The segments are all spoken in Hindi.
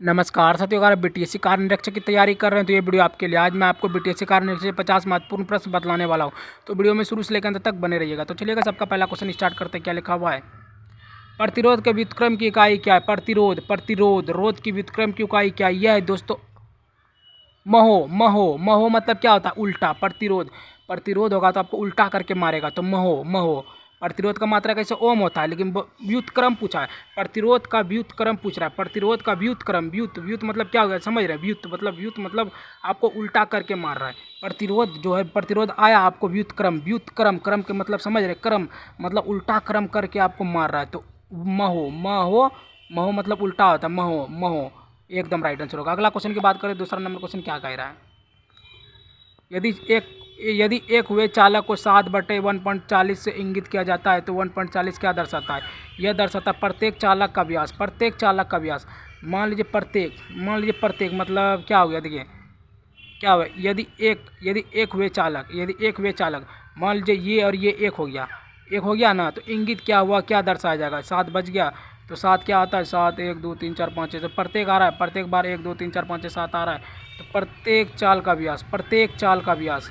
नमस्कार साथियों, अगर आप बीटीएससी कार्य निरीक्षक की तैयारी कर रहे हैं तो ये वीडियो आपके लिए। आज मैं आपको बीटीएससी कार्य निरीक्षक से 50 महत्वपूर्ण प्रश्न बतलाने वाला हूँ, तो वीडियो में शुरू से लेकर अंत तक बने रहिएगा। तो चलिएगा, सबका पहला क्वेश्चन स्टार्ट करते हैं। क्या लिखा हुआ है? प्रतिरोध के व्युत्क्रम की इकाई क्या है? प्रतिरोध रोध की व्युत्क्रम की इकाई क्या है? यह है दोस्तों महो। महो मतलब क्या होता है? उल्टा। प्रतिरोध होगा तो आपको उल्टा करके मारेगा, तो महो। प्रतिरोध का मात्रा कैसे? ओम होता है, लेकिन व्युत्क्रम पूछा है। प्रतिरोध का व्युत्क्रम पूछ रहा है। प्रतिरोध का व्युत्क्रम, व्युत मतलब क्या होगा? समझ रहे हैं? व्युत मतलब आपको उल्टा करके मार रहा है। प्रतिरोध जो है, प्रतिरोध आया आपको व्युत्क्रम क्रम के मतलब समझ रहे? क्रम मतलब उल्टा क्रम करके आपको मार रहा है, तो महो मतलब उल्टा होता है। महो एकदम राइट आंसर होगा। अगला क्वेश्चन की बात करें, दूसरा नंबर क्वेश्चन क्या कह रहा है? यदि एक हुए चालक को 7/1.40 से इंगित किया जाता है तो 1.40 क्या दर्शाता है? यह दर्शाता है प्रत्येक चालक का व्यास। मान लीजिए प्रत्येक मतलब क्या हो गया? देखिए क्या हुआ? यदि एक हुए चालक, मान लीजिए ये और ये एक हो गया ना, तो इंगित क्या हुआ? क्या दर्शाया जाएगा? 7 बच गया, तो 7 क्या आता है? 7 1 2 3 4 5 6, तो प्रत्येक आ रहा है, प्रत्येक बार 1 2 3 4 5 6 7 आ रहा है, तो प्रत्येक चाल का व्यास।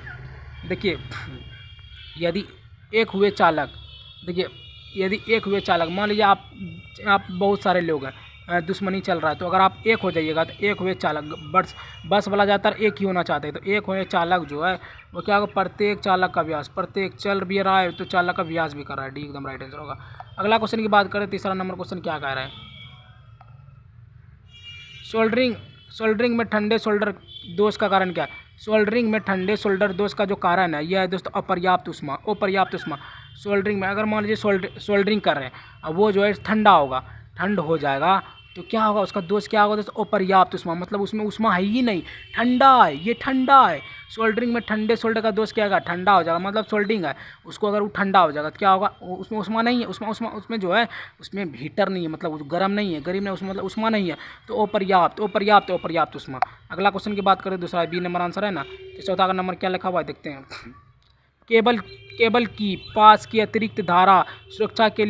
देखिए यदि एक हुए चालक, देखिए यदि एक हुए चालक, मान लीजिए आप बहुत सारे लोग हैं, दुश्मनी चल रहा है, तो अगर आप एक हो जाइएगा तो एक हुए चालक, बस वाला ज़्यादातर एक ही होना चाहते हैं, तो एक हुए चालक जो है वो क्या होगा? प्रत्येक चालक का व्यास। प्रत्येक चल भी रहा है तो चालक का व्यास भी कर रहा है। डी एकदम राइट आंसर होगा। अगला क्वेश्चन की बात करें, तीसरा नंबर क्वेश्चन क्या कह रहा है? सोल्डरिंग में ठंडे सोल्डर दोष का कारण क्या है? सोल्डरिंग में ठंडे सोल्डर दोष का जो कारण है, यह है दोस्तों अपर्याप्त उष्मा। सोल्डरिंग में अगर मान लीजिए सोल्डरिंग कर रहे हैं, अब वो जो है ठंड हो जाएगा, तो क्या होगा? उसका दोष क्या होगा दोस्तों? अपर्याप्त उष्मा, मतलब उसमें उष्मा है ही नहीं, ठंडा है। सोल्डरिंग में ठंडे सोल्डर का दोष क्या होगा? ठंडा हो जाएगा, मतलब सोल्डरिंग है उसको, अगर वो ठंडा हो जाएगा तो क्या होगा? उसमें उष्मा नहीं है, उसमें जो है उसमें हीटर नहीं है, मतलब गर्म नहीं है, उसमें मतलब उष्मा नहीं है, तो अपर्याप्त उष्मा। अगला क्वेश्चन की बात करें, दूसरा बी नंबर आंसर है ना, तो चौथा का नंबर क्या लिखा हुआ है देखते हैं। केबल की पास की अतिरिक्त धारा सुरक्षा के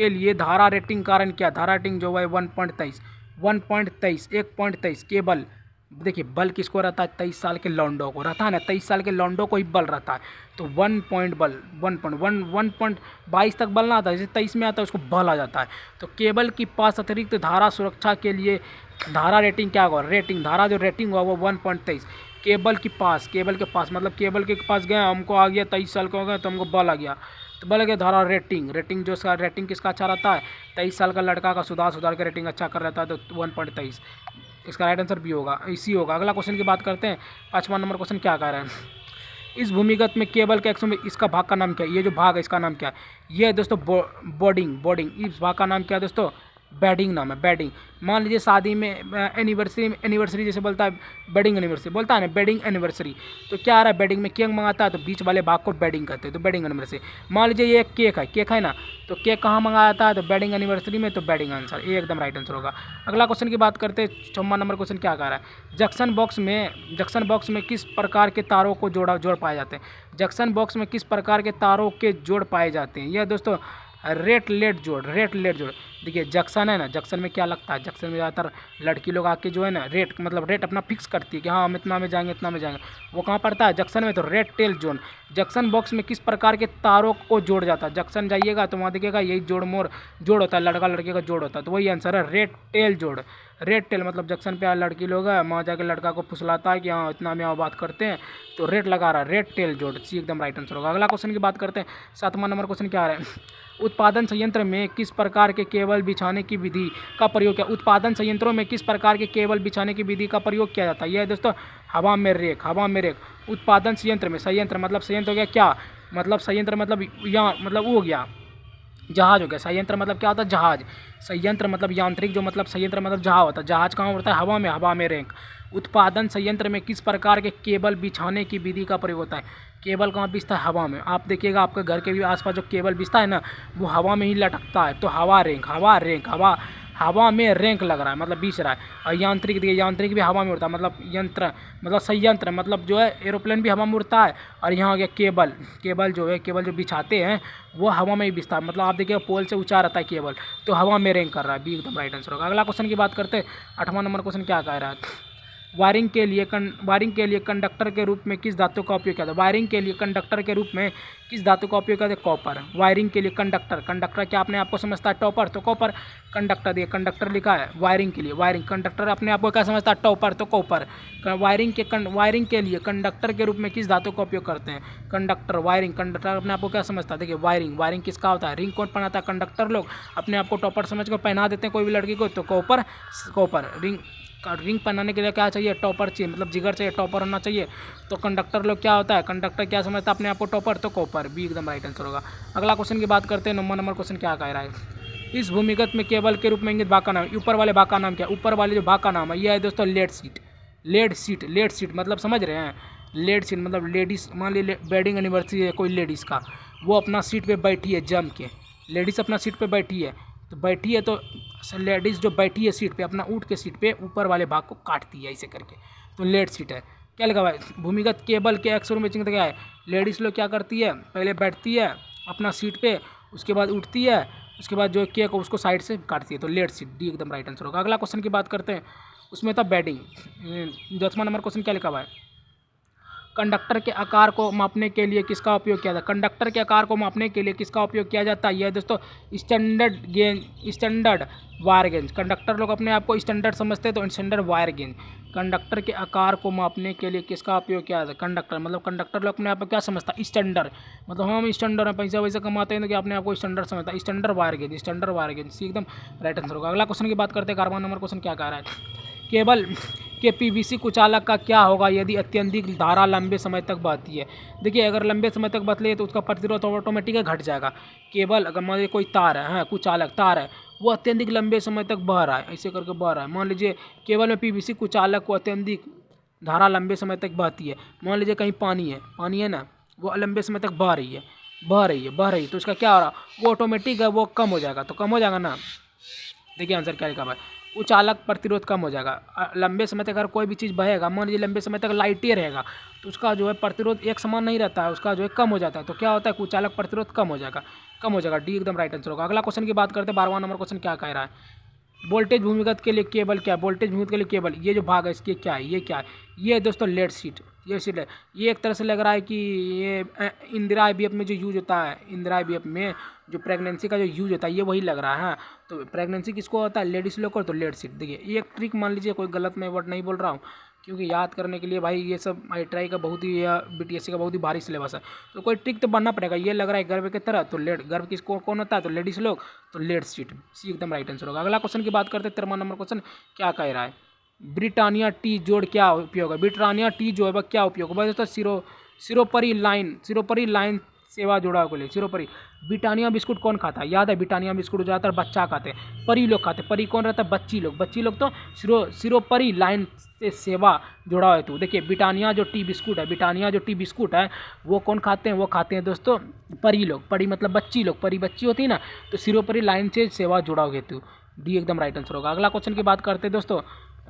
लिए धारा रेटिंग कारण क्या? धारा रेटिंग जो है 1.23 केबल। देखिए बल किसको रहता है? 23 साल के लौंडो को रहता है ना, 23 साल के लौंडो को ही बल रहता है, तो 1.22 तक बल ना आता है, जैसे 23 में आता है उसको बल आ जाता है। तो केबल की पास अतिरिक्त धारा सुरक्षा के लिए धारा रेटिंग क्या होगा? धारा जो रेटिंग होगा वो 1.23। केबल के पास मतलब केबल के पास गए, हमको आ गया 23 साल का हो गया तो हमको बल आ गया, तो बल आ गया धारा रेटिंग जो इसका रेटिंग किसका अच्छा रहता है? 23 साल का लड़का का सुधार के रेटिंग अच्छा कर रहता है, तो 1.23 इसका राइट आंसर बी होगा, इसी होगा। अगला क्वेश्चन की बात करते हैं, 5वां नंबर क्वेश्चन क्या कह रहे हैं? इस भूमिगत में केबल के एक्सों में इसका भाग का नाम क्या है? ये जो भाग है इसका नाम क्या है? ये है दोस्तों बोर्डिंग। इस भाग का नाम क्या है दोस्तों? बेडिंग नाम है, बेडिंग। मान लीजिए शादी में एनिवर्सरी जैसे बोलता है, बेडिंग एनिवर्सरी बोलता है ना, बेडिंग एनिवर्सरी, तो क्या आ रहा है? बेडिंग में केक मंगाता है तो बीच वाले भाग को बेडिंग कहते हैं, तो बेडिंग एनिवर्सरी। मान लीजिए ये केक है ना, तो केक कहाँ मंगाया जाता है? तो बेडिंग एनिवर्सरी में, तो बेडिंग आंसर, ये एकदम राइट आंसर होगा। अगला क्वेश्चन की बात करते हैं, 6वां नंबर क्वेश्चन क्या कह रहा है? जंक्शन बॉक्स में किस प्रकार के तारों को जोड़ पाए जाते हैं? जंक्शन बॉक्स में किस प्रकार के तारों के जोड़ पाए जाते हैं? यह दोस्तों रेट लेट जोड़। देखिए जंक्शन है ना, जंक्शन में क्या लगता है? जंक्शन में ज़्यादातर लड़की लोग आके जो है ना रेट अपना फिक्स करती है कि हाँ हम इतना में जाएंगे, वो कहाँ पड़ता है? जंक्शन में, तो rat tail joint. Junction box में किस प्रकार के तारों को जोड़ जाता है? जंक्शन जाइएगा तो वहाँ देखिएगा यही जोड़ होता है, लड़का लड़के का जोड़ होता है, तो वही आंसर है रेट टेल जोड़। रेट टेल मतलब जंक्शन पे लड़की लोग है, वहाँ जाके लड़का को फुसलाता है कि हाँ इतना में आओ बात करते हैं, तो रेट लगा रहा है, रेट टेल जोड़, सी एकदम राइट आंसर होगा। अगला क्वेश्चन की बात करते हैं, 7वां नंबर क्वेश्चन क्या आ रहा है? उत्पादन संयंत्र में किस प्रकार के केबल बिछाने की विधि का प्रयोग किया? उत्पादन संयंत्रों में किस प्रकार के केबल बिछाने की विधि का प्रयोग किया जाता है? यह है दोस्तों हवा में रेक। उत्पादन संयंत्र मतलब संयंत्र हो गया क्या? मतलब संयंत्र मतलब यहाँ मतलब वो हो गया जहाज हो गया। संयंत्र मतलब क्या होता है? जहाज। संयंत्र मतलब यांत्रिक, जो मतलब संयंत्र मतलब जहाज होता है। जहाज कहाँ उड़ता है? हवा में रैंक। उत्पादन संयंत्र में किस प्रकार के केबल बिछाने की विधि का प्रयोग होता है? केबल कहाँ बिछता है? हवा में। आप देखिएगा आपके घर के भी आसपास जो केबल बिछता है ना, वो हवा में ही लटकता है, तो हवा हवा में रैंक लग रहा है मतलब बीच रहा है। और यांत्रिक देखिए, यांत्रिक भी हवा में उड़ता है मतलब यंत्र मतलब संयंत्र मतलब जो है एरोप्लेन भी हवा में उड़ता है। और यहाँ हो गया केबल, केबल जो है केबल जो बिछाते हैं वो हवा में ही बिछता है मतलब आप देखिए पोल से ऊँचा रहता है केबल, तो हवा में रैंक कर रहा है। बी एकदम राइट आंसर होगा। अगला क्वेश्चन की बात करते हैं, 8वां नंबर क्वेश्चन क्या कह रहा है। वायरिंग के लिए कंडक्टर के रूप में किस धातु का उपयोग किया जाता है। वायरिंग के लिए कंडक्टर के रूप में किस धातु का उपयोग किया जाता है। कॉपर। वायरिंग के लिए कंडक्टर, कंडक्टर क्या अपने आप को समझता है टॉपर, तो कॉपर। कंडक्टर दिए, कंडक्टर लिखा है वायरिंग के लिए, वायरिंग कंडक्टर अपने आप को क्या समझता है टॉपर, तो कॉपर। वायरिंग के लिए कंडक्टर के रूप में किस धातु का उपयोग करते हैं। कंडक्टर, वायरिंग, कंडक्टर अपने आप को क्या समझता है। देखिए वायरिंग, वायरिंग किसका होता है, रिंग कौन पहनाता है, कंडक्टर लोग अपने आप को टॉपर समझ कर पहना देते हैं कोई भी लड़की को, तो कॉपर। कॉपर रिंग पहनाने के लिए क्या चाहिए, टॉपर चाहिए मतलब जिगर चाहिए, टॉपर होना चाहिए। तो कंडक्टर लोग क्या होता है, कंडक्टर क्या समझता है अपने आप को टॉपर, तो कॉपर। बी एकदम राइट आंसर होगा। अगला क्वेश्चन की बात करते हैं, 9वां नंबर क्वेश्चन क्या कह रहा है। इस भूमिगत में केबल के रूप में इंगित भाग का नाम, ऊपर वाले भाग का नाम क्या है। ऊपर वाले जो भाग का नाम है यह है दोस्तों lead sheet. Lead sheet, lead sheet मतलब समझ रहे हैं, लेड सीट मतलब लेडीज़, मान लीजिए वेडिंग एनिवर्सरी है कोई लेडीज़ का, वो अपना सीट पे बैठी है जम के, लेडीज़ अपना सीट पे बैठी है, तो बैठी है तो लेडीज़ जो बैठी है सीट पे अपना ऊँट के सीट पे ऊपर वाले भाग को काटती है ऐसे करके, तो लेड सीट है। क्या लगा भाई, भूमिगत केबल के अक्षरों में चिन्ह क्या है। लेडीज़ लोग क्या करती है, पहले बैठती है अपना सीट पे, उसके बाद उठती है, उसके बाद जो केक है उसको साइड से काटती है, तो लेड सीट। डी एकदम राइट आंसर होगा। अगला क्वेश्चन की बात करते हैं, उसमें था बेडिंग। 10वां नंबर क्वेश्चन क्या लिखा हुआ है। कंडक्टर के आकार को मापने के लिए किसका उपयोग किया जाता है। कंडक्टर के आकार को मापने के लिए किसका उपयोग किया जाता है। यह दोस्तों स्टैंडर्ड वायर गेज। कंडक्टर लोग अपने आप को स्टैंडर्ड समझते हैं, तो स्टैंडर्ड वायर गेज। कंडक्टर के आकार को मापने के लिए किसका उपयोग किया जाता है। कंडक्टर मतलब कंडक्टर लोग अपने आप को क्या समझता है, स्टैंडर्ड मतलब हम स्टैंडर्ड हैं, पैसा वैसे कमाते हैं तो क्या अपने आप को स्टैंडर्ड समझता है, standard wire gauge, standard wire gauge. C एकदम राइट आंसर होगा। अगला क्वेश्चन की बात करते हैं, 11वां नंबर क्वेश्चन क्या कह रहा है। केबल के पीवीसी कुचालक का क्या होगा यदि अत्यधिक धारा लंबे समय तक बहती है। देखिए अगर लंबे समय तक बदले तो उसका प्रतिरोध ऑटोमेटिक घट जाएगा। केबल अगर मान लीजिए कोई तार है, हाँ कुचालक तार है, वो अत्यधिक लंबे समय तक बह रहा है, ऐसे करके बह रहा है। मान लीजिए केबल में पीवीसी कुचालक को अत्यधिक धारा लंबे समय तक बहती है। मान लीजिए कहीं पानी है ना, वो लंबे समय तक बह रही है, तो उसका क्या हो रहा है, वो ऑटोमेटिक है वो कम हो जाएगा, तो कम हो जाएगा ना। देखिए आंसर क्या लिखा हुआ है, उचालक प्रतिरोध कम हो जाएगा। लंबे समय तक अगर कोई भी चीज़ बहेगा, मान लीजिए लंबे समय तक लाइट ही रहेगा, तो उसका जो है प्रतिरोध एक समान नहीं रहता है, उसका जो है कम हो जाता है। तो क्या होता है, उचालक प्रतिरोध कम हो जाएगा। डी एकदम राइट आंसर होगा। अगला क्वेश्चन की बात करते हैं, 12वां नंबर क्वेश्चन क्या कह रहा है। वोल्टेज भूमिगत के लिए केबल क्या है। वोल्टेज भूमिगत के लिए केबल, ये जो भाग है इसके क्या है, ये क्या है, ये दोस्तों लेड सीट, ये सीट है। ये एक तरह से लग रहा है कि ये इंदिरा आईवीएफ में जो यूज होता है, इंदिरा आईवीएफ में जो प्रेगनेंसी का जो यूज होता है ये वही लग रहा है। हाँ तो प्रेगनेंसी किसको होता है, लेडीज़ लोग को, तो लेड सीट। देखिए ये एक ट्रिक मान लीजिए, कोई गलत मैं वर्ड नहीं बोल रहा हूँ, क्योंकि याद करने के लिए भाई ये सब ITRI का बहुत ही BTSC का बहुत ही भारी सिलेबस है, तो कोई ट्रिक तो बनना पड़ेगा। ये लग रहा है गर्भ की तरह, तो गर्भ किसको कौन होता है, तो लेडीज़ लोग, तो लेड सीट। सी एकदम राइट आंसर होगा। अगला क्वेश्चन की बात करते हैं, 13वां नंबर क्वेश्चन क्या कह रहा है। ब्रिटानिया टी जोड़ क्या उपयोग है। ब्रिटानिया टी जो है वह क्या उपयोग है, दोस्तों सिरोपरी लाइन सेवा जुड़ा के लिए सिरोपरी। ब्रिटानिया बिस्कुट कौन खाता है, याद है ब्रिटानिया बिस्कुट ज़्यादातर बच्चा खाते हैं, परी लोग खाते हैं। परी कौन रहता है, बच्ची लोग तो सिरोपरी लाइन से सेवा जुड़ा है। तो देखिए ब्रिटानिया जो टी बिस्कुट है वो कौन खाते हैं, वो खाते हैं दोस्तों परी लोग। परी मतलब बच्ची लोग, परी बच्ची होती है ना, तो सिरोपरी लाइन से सेवा जुड़ा हुआ हेतु। डी एकदम राइट आंसर होगा। अगला क्वेश्चन की बात करते हैं दोस्तों,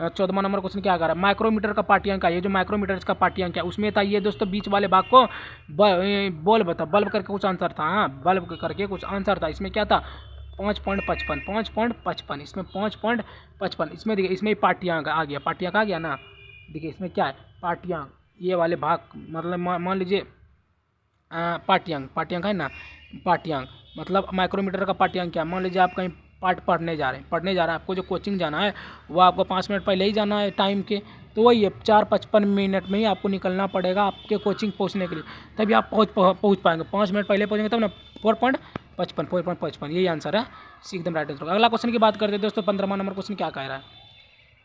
14वां नंबर क्वेश्चन क्या कर रहा है। माइक्रोमीटर का पाठ्यांक है, ये जो माइक्रोमीटर इसका पाठ्यांक है उसमें था ये दोस्तों बीच वाले भाग को बल्ब करके कुछ आंसर था। हाँ बल्ब करके कुछ आंसर था, इसमें क्या था 5.55 इसमें 5.55 इसमें देखिए, इसमें पाठ्यांक आ गया ना। देखिए इसमें क्या है पाठ्यांक, ये वाले भाग मतलब मान लीजिए पाठ्यांक है ना, पाठ्यांक मतलब माइक्रोमीटर का पाठ्यांक क्या, मान लीजिए आप कहीं पाठ पढ़ने जा रहे हैं, आपको जो कोचिंग जाना है वो आपको 5 मिनट पहले ही जाना है टाइम के, तो वही है 4:55 में ही आपको निकलना पड़ेगा आपके कोचिंग पहुंचने के लिए, तभी आप पहुंच पाएंगे। 5 मिनट पहले पहुंचेंगे तब ना। 4.55 यही आंसर है, सी एकदम राइट आंसर। अगला क्वेश्चन की बात करते हैं दोस्तों, 15वां नंबर क्वेश्चन क्या कह रहा है।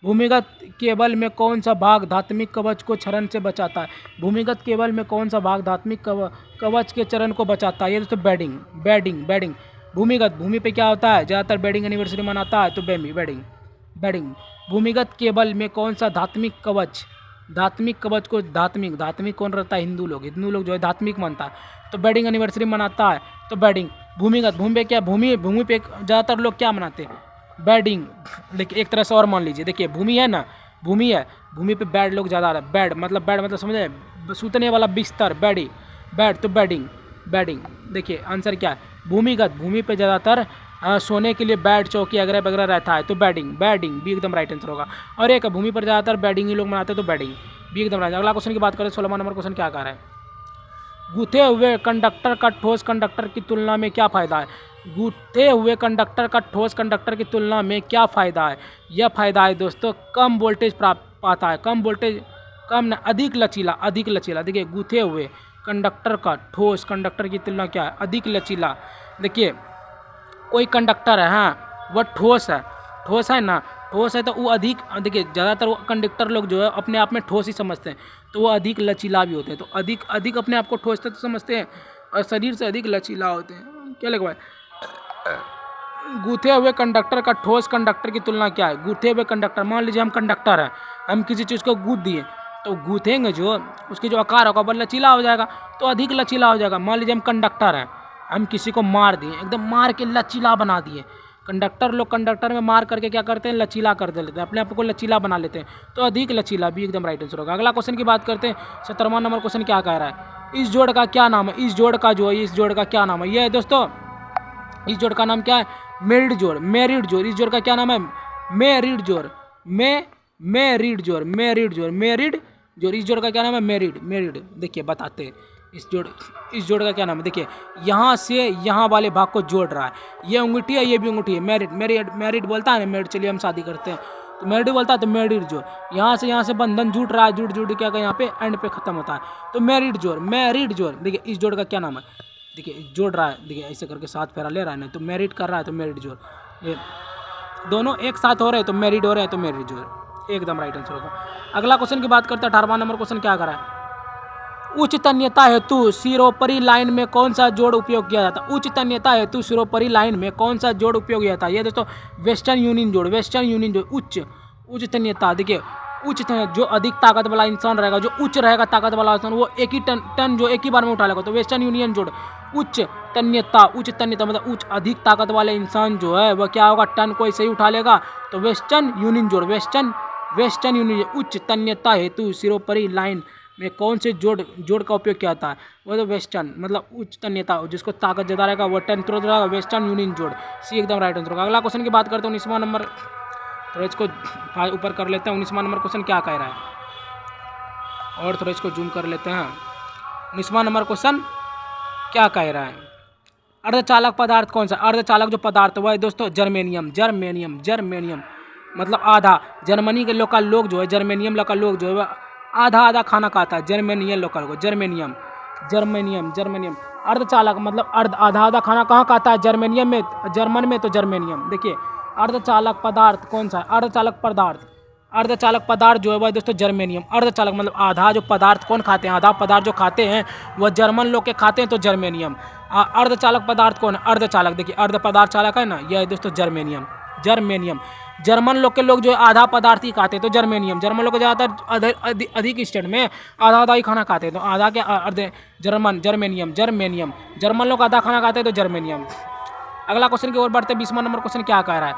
भूमिगत केबल में कौन सा भाग धात्मिक कवच को क्षरण से बचाता है। भूमिगत केबल में कौन सा भाग धात्मिक कवच के चरण को बचाता है, ये दोस्तों बेडिंग। भूमिगत, भूमि पे क्या होता है, ज़्यादातर बेडिंग एनिवर्सरी मनाता है, तो बेडिंग। भूमिगत केबल में कौन सा धात्मिक कवच को धात्मिक कौन रहता है, हिंदू लोग जो है धात्मिक मानता है, तो बेडिंग एनिवर्सरी मनाता है, तो बेडिंग। भूमि पे क्या, भूमि पे ज़्यादातर लोग क्या मनाते हैं, बेडिंग, देखिए एक तरह से और मान लीजिए, देखिए भूमि है ना, भूमि है, भूमि पे बेड लोग ज़्यादा आ रहे हैं। बेड मतलब समझे, सूतने वाला बिस्तर, बेड तो बेडिंग, देखिए आंसर क्या है, भूमिगत, भूमि पे ज़्यादातर सोने के लिए बेड, चौकी वगैरह वगैरह रहता है, तो बेडिंग भी एकदम राइट आंसर होगा। और एक भूमि पर ज़्यादातर बेडिंग ही लोग बनाते हैं, तो बेडिंग भी एकदम राइट। अगला क्वेश्चन की बात करें, 16वां नंबर क्वेश्चन क्या कह रहा है, गूथे हुए कंडक्टर का ठोस कंडक्टर की तुलना में क्या फ़ायदा है। गूथे हुए कंडक्टर का ठोस कंडक्टर की तुलना में क्या फ़ायदा है। यह फ़ायदा है दोस्तों, कम वोल्टेज प्राप्त पाता है, कम वोल्टेज, कम न अधिक लचीला। देखिए गूथे हुए कंडक्टर का ठोस कंडक्टर की तुलना क्या है, अधिक लचीला। देखिए कोई कंडक्टर है, हाँ वह ठोस है ना, ठोस है तो वो अधिक, देखिए ज़्यादातर वो कंडक्टर लोग जो है अपने आप में ठोस ही समझते हैं, तो वो अधिक लचीला भी होते हैं, तो अधिक अपने आप को ठोस तो समझते हैं और शरीर से अधिक लचीला होते हैं। क्या लिखा है, गूथे हुए कंडक्टर का ठोस कंडक्टर की तुलना क्या है। गूथे हुए कंडक्टर, मान लीजिए हम कंडक्टर हैं, हम किसी चीज़ को गूँथ दिए, तो गूँथेंगे जो उसकी जो आकार होगा वो लचीला हो जाएगा, तो अधिक लचीला हो जाएगा। मान लीजिए हम कंडक्टर हैं, हम किसी को मार दिए, एकदम मार के लचीला बना दिए। कंडक्टर में मार करके क्या करते हैं, लचीला कर देते हैं, अपने आप को लचीला बना लेते हैं, तो अधिक लचीला भी एकदम राइट आंसर होगा। अगला क्वेश्चन की बात करते हैं, 17वां नंबर क्वेश्चन क्या कह रहा है, इस जोड़ का क्या नाम है। इस जोड़ का क्या नाम है, ये है दोस्तों, इस जोड़ का नाम क्या है, मेरिड जोड़। इस जोड़ का क्या नाम है, मेरिड जोड़। मेरिड जोड़। इस जोड़ का क्या नाम है, मेरिड। देखिए बताते हैं, इस जोड़ का क्या नाम है। देखिए यहाँ से यहाँ वाले भाग को जोड़ रहा है, ये अंगूठी है, ये भी अंगूठी है, मेरिड बोलता है ना, मेरिड, चलिए हम शादी करते हैं तो मेरिड बोलता है, तो मेरिड जोड़। यहाँ से बंधन जुट रहा है, जुड़ क्या यहाँ पे एंड पे खत्म होता है, तो मेरिड जोड़। देखिए इस जोड़ का क्या नाम है, देखिए जोड़ रहा है, देखिए ऐसे करके 7 फेरा ले रहा है ना, तो मेरिड कर रहा है, तो मेरिड जोड़। ये दोनों एक साथ हो रहे हैं तो मेरिड हो रहे हैं, तो मेरिड जोड़ एकदम राइट आंसर होगा। अगला क्वेश्चन की बात करते हैं, 18वां नंबर क्वेश्चन क्या कर रहा है, उच्च तन्यता हेतु सिरोपरी लाइन में कौन सा जोड़ उपयोग किया जाता है। उच्च तन्यता हेतु सिरोपरी लाइन में कौन सा जोड़ उपयोग किया जाता है। ये दोस्तों वेस्टर्न यूनियन जोड़। उच्च तन्यता, देखिए उच्च जो अधिक ताकत वाला इंसान रहेगा, जो उच्च रहेगा ताकत वाला इंसान, वो एक ही टन जो एक ही बार में उठा लेगा, तो वेस्टर्न यूनियन जोड़। उच्च तन्यता मतलब उच्च अधिक ताकत वाले इंसान जो है वह क्या होगा, टन को ऐसे ही उठा लेगा, तो वेस्टर्न यूनियन जोड़। Western union. उच्च तन्यता हेतु सिरोपरी लाइन में कौन से जोड़ का उपयोग किया जाता है, वो तो वेस्टर्न मतलब उच्च तन्यता, जिसको ताकत ज़्यादा रहेगा वो टन तुरंत रहेगा, वेस्टर्न यूनियन जोड़, सी एकदम राइट आंसर होगा। अगला क्वेश्चन की बात करते हैं, 19वां नंबर, थोड़ा इसको ऊपर कर लेते हैं। 19वां नंबर क्वेश्चन क्या कह रहा है, और थोड़ा इसको जूम कर लेते हैं। 19वां नंबर क्वेश्चन क्या कह रहा है, अर्धचालक पदार्थ कौन सा। अर्धचालक जो पदार्थ वह है दोस्तों जर्मेनियम मतलब आधा। जर्मनी के लोग जो है, जर्मेनियम लोकल लोग जो है वह आधा खाना खाता है, जर्मेनियन लोकल को, जर्मेनियम। अर्धचालक मतलब आधा खाना कहाँ खाता है, जर्मेनियम में, जर्मन में, तो जर्मेनियम। देखिए अर्धचालक पदार्थ कौन सा है, अर्धचालक पदार्थ जो है वह दोस्तों जर्मेनियम। अर्धचालक मतलब आधा जो पदार्थ कौन खाते हैं, आधा पदार्थ जो खाते हैं वह जर्मन लोग के खाते हैं, तो जर्मेनियम। अर्धचालक पदार्थ कौन है, अर्धचालक, देखिए अर्ध पदार्थ चालक है ना, यह है दोस्तों जर्मेनियम। जर्मन लोग के लोग जो आधा पदार्थ ही खाते हैं, तो जर्मेनियम। जर्मन लोग ज़्यादातर अधिक स्टेट में आधा ही खाना खाते हैं, तो आधा के अर्धे जर्मेनियम। जर्मन लोग आधा खाना खाते हैं, तो जर्मेनियम। अगला क्वेश्चन की ओर बढ़ते, 20वां नंबर क्वेश्चन क्या कह रहा है,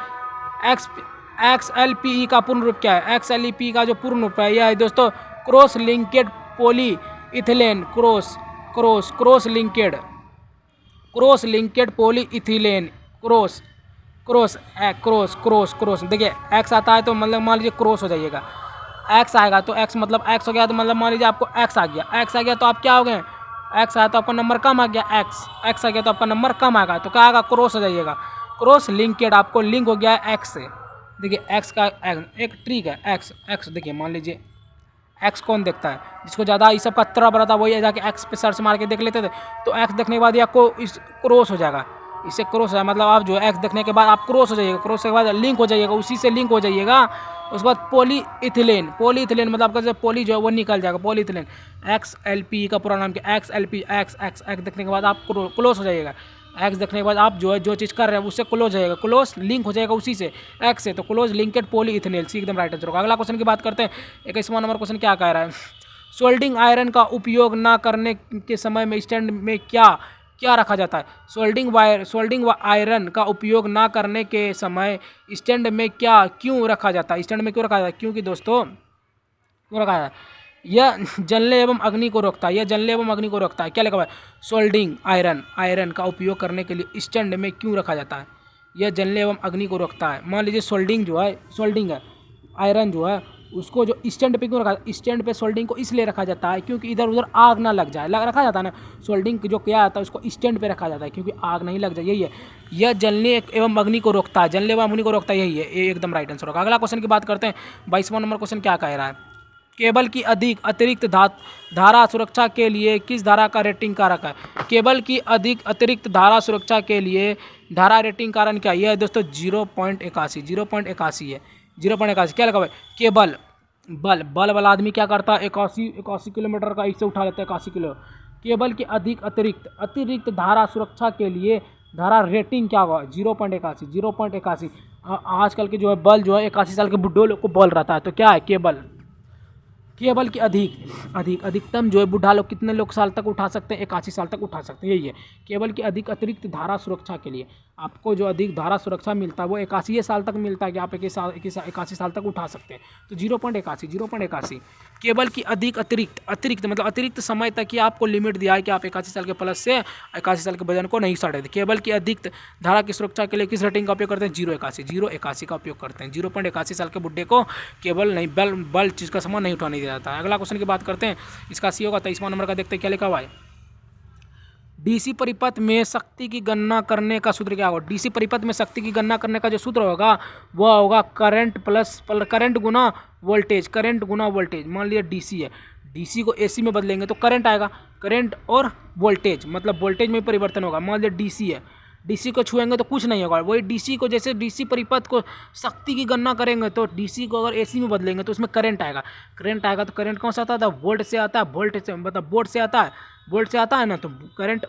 XLPE का पूर्ण रूप क्या है। XLPE का जो पूर्ण रूप है यह है दोस्तों cross linked poly ethylene cross linked poly ethylene cross. देखिए एक्स आता है तो मतलब मान लीजिए क्रॉस हो जाइएगा, एक्स आएगा तो एक्स मतलब एक्स हो गया, तो मतलब मान लीजिए आपको एक्स आ गया तो आप क्या हो गए, एक्स आया तो आपका नंबर कम आ गया, एक्स आ गया तो आपका नंबर कम आएगा, तो क्या आएगा, क्रॉस हो जाइएगा। क्रॉस लिंकेड आपको लिंक हो गया एक्स से। देखिए एक्स का एक ट्रिक है, एक्स देखिए मान लीजिए एक्स कौन देखता है, जिसको ज़्यादा इस सब का तरह बड़ा था वही जाके एक्स पे सर्च मार के देख लेते थे, तो एक्स देखने के बाद आपको इस क्रॉस हो जाएगा, इससे क्रॉस है मतलब आप जो एक्स देखने के बाद आप क्रॉस हो जाइएगा, क्रॉस के बाद लिंक हो जाइएगा, उसी से लिंक हो जाइएगा। उसके बाद पॉलीइथिलीन मतलब आपका जो पॉली जो है वो निकल जाएगा, पॉलीइथिलीन। XLPE का पूरा नाम क्या, XLPE एक्स देखने के बाद आप क्लोज हो जाइएगा, एक्स देखने के बाद आप जो है जो चीज़ कर रहे हैं उससे क्लोज हो जाएगा, क्लोज लिंक हो जाएगा उसी से एक्स से, तो क्लोज लिंकेड पॉलीइथिलीन, सी एकदम राइट आंसर होगा। अगला क्वेश्चन की बात करते हैं, 21वां नंबर क्वेश्चन क्या कह रहा है, सोल्डिंग आयरन का उपयोग ना करने के समय में स्टैंड में क्या क्या रखा जाता है? सोल्डिंग आयरन का उपयोग ना करने के समय स्टैंड में क्या क्यों रखा जाता है? स्टैंड में क्यों रखा जाता है? क्योंकि दोस्तों क्यों रखा जाता है? यह जलने एवं अग्नि को रोकता है। यह जलने एवं अग्नि को रोकता है। क्या लिखा हुआ है? सोल्डिंग आयरन का उपयोग करने के लिए स्टैंड में क्यों रखा जाता है? यह जलने एवं अग्नि को रोकता है। मान लीजिए सोल्डिंग है आयरन जो है उसको जो स्टैंड पे क्यों रखा? स्टैंड पे सोल्डिंग को इसलिए रखा जाता है क्योंकि इधर उधर आग ना लग जाए। रखा जाता है ना, सोल्डिंग जो किया जाता है उसको स्टैंड पे रखा जाता है क्योंकि आग नहीं लग जाए। यही है, यह जलने एवं अग्नि को रोकता है। जलने एवं अग्नि को रोकता है, यही है, ये एकदम राइट आंसर होगा। अगला क्वेश्चन की बात करते हैं। 22वां नंबर क्वेश्चन क्या कह रहा है? केबल की अतिरिक्त धारा सुरक्षा के लिए किस धारा का रेटिंग कारक है? केबल की अतिरिक्त धारा सुरक्षा के लिए धारा रेटिंग कारक क्या है? यह है दोस्तों 0.81 है। 0.81 क्या लगा हुआ है? केबल बल वाला आदमी क्या करता है? 81 किलोमीटर का इससे उठा लेता है 81 किलो। केबल की अतिरिक्त धारा सुरक्षा के लिए धारा रेटिंग क्या होगा? 0.81। आजकल के जो है बल जो है 81 साल के बुड्ढों लोग को बल रहता है, तो क्या है? केबल की अधिकतम जो है बुढ़ा लोग कितने लोग साल तक उठा सकते हैं? 81 साल तक उठा सकते हैं। यही है, केबल की अतिरिक्त धारा सुरक्षा के लिए आपको जो अधिक धारा सुरक्षा मिलता है वो 81 साल तक मिलता है कि आप 81 साल तक उठा सकते हैं। तो 0.81 केबल की अतिरिक्त मतलब अतिरिक्त समय तक ही आपको लिमिट दिया है कि आप 81 साल के प्लस से 81 साल के वजन को नहीं साढ़े। केबल की अधिक धारा की सुरक्षा के लिए किस रेटिंग का उपयोग करते हैं? 0.81 का उपयोग करते हैं। 0.81 साल के बुढ़े को केबल नहीं बल चीज़ का सामान नहीं उठाने दिया जाता है। अगला क्वेश्चन की बात करते हैं। इसका सी होगा 23वां नंबर का। देखते हैं क्या लिखा हुआ है। डीसी परिपथ में शक्ति की गणना करने का सूत्र क्या होगा? डीसी परिपथ में शक्ति की गणना करने का जो सूत्र होगा वह होगा करंट गुना वोल्टेज। मान लीजिए डीसी है, डीसी को एसी में बदलेंगे तो करंट आएगा। करंट और वोल्टेज मतलब वोल्टेज में परिवर्तन होगा। मान लीजिए डीसी है, डीसी को छुएंगे तो कुछ नहीं होगा। वही डीसी को जैसे डीसी परिपथ को शक्ति की गणना करेंगे तो डीसी को अगर एसी में बदलेंगे तो उसमें करंट आएगा। तो करंट कौन सा आता है? वोल्ट से आता है। वोल्ट से मतलब वोल्ट से आता है ना, तो करंट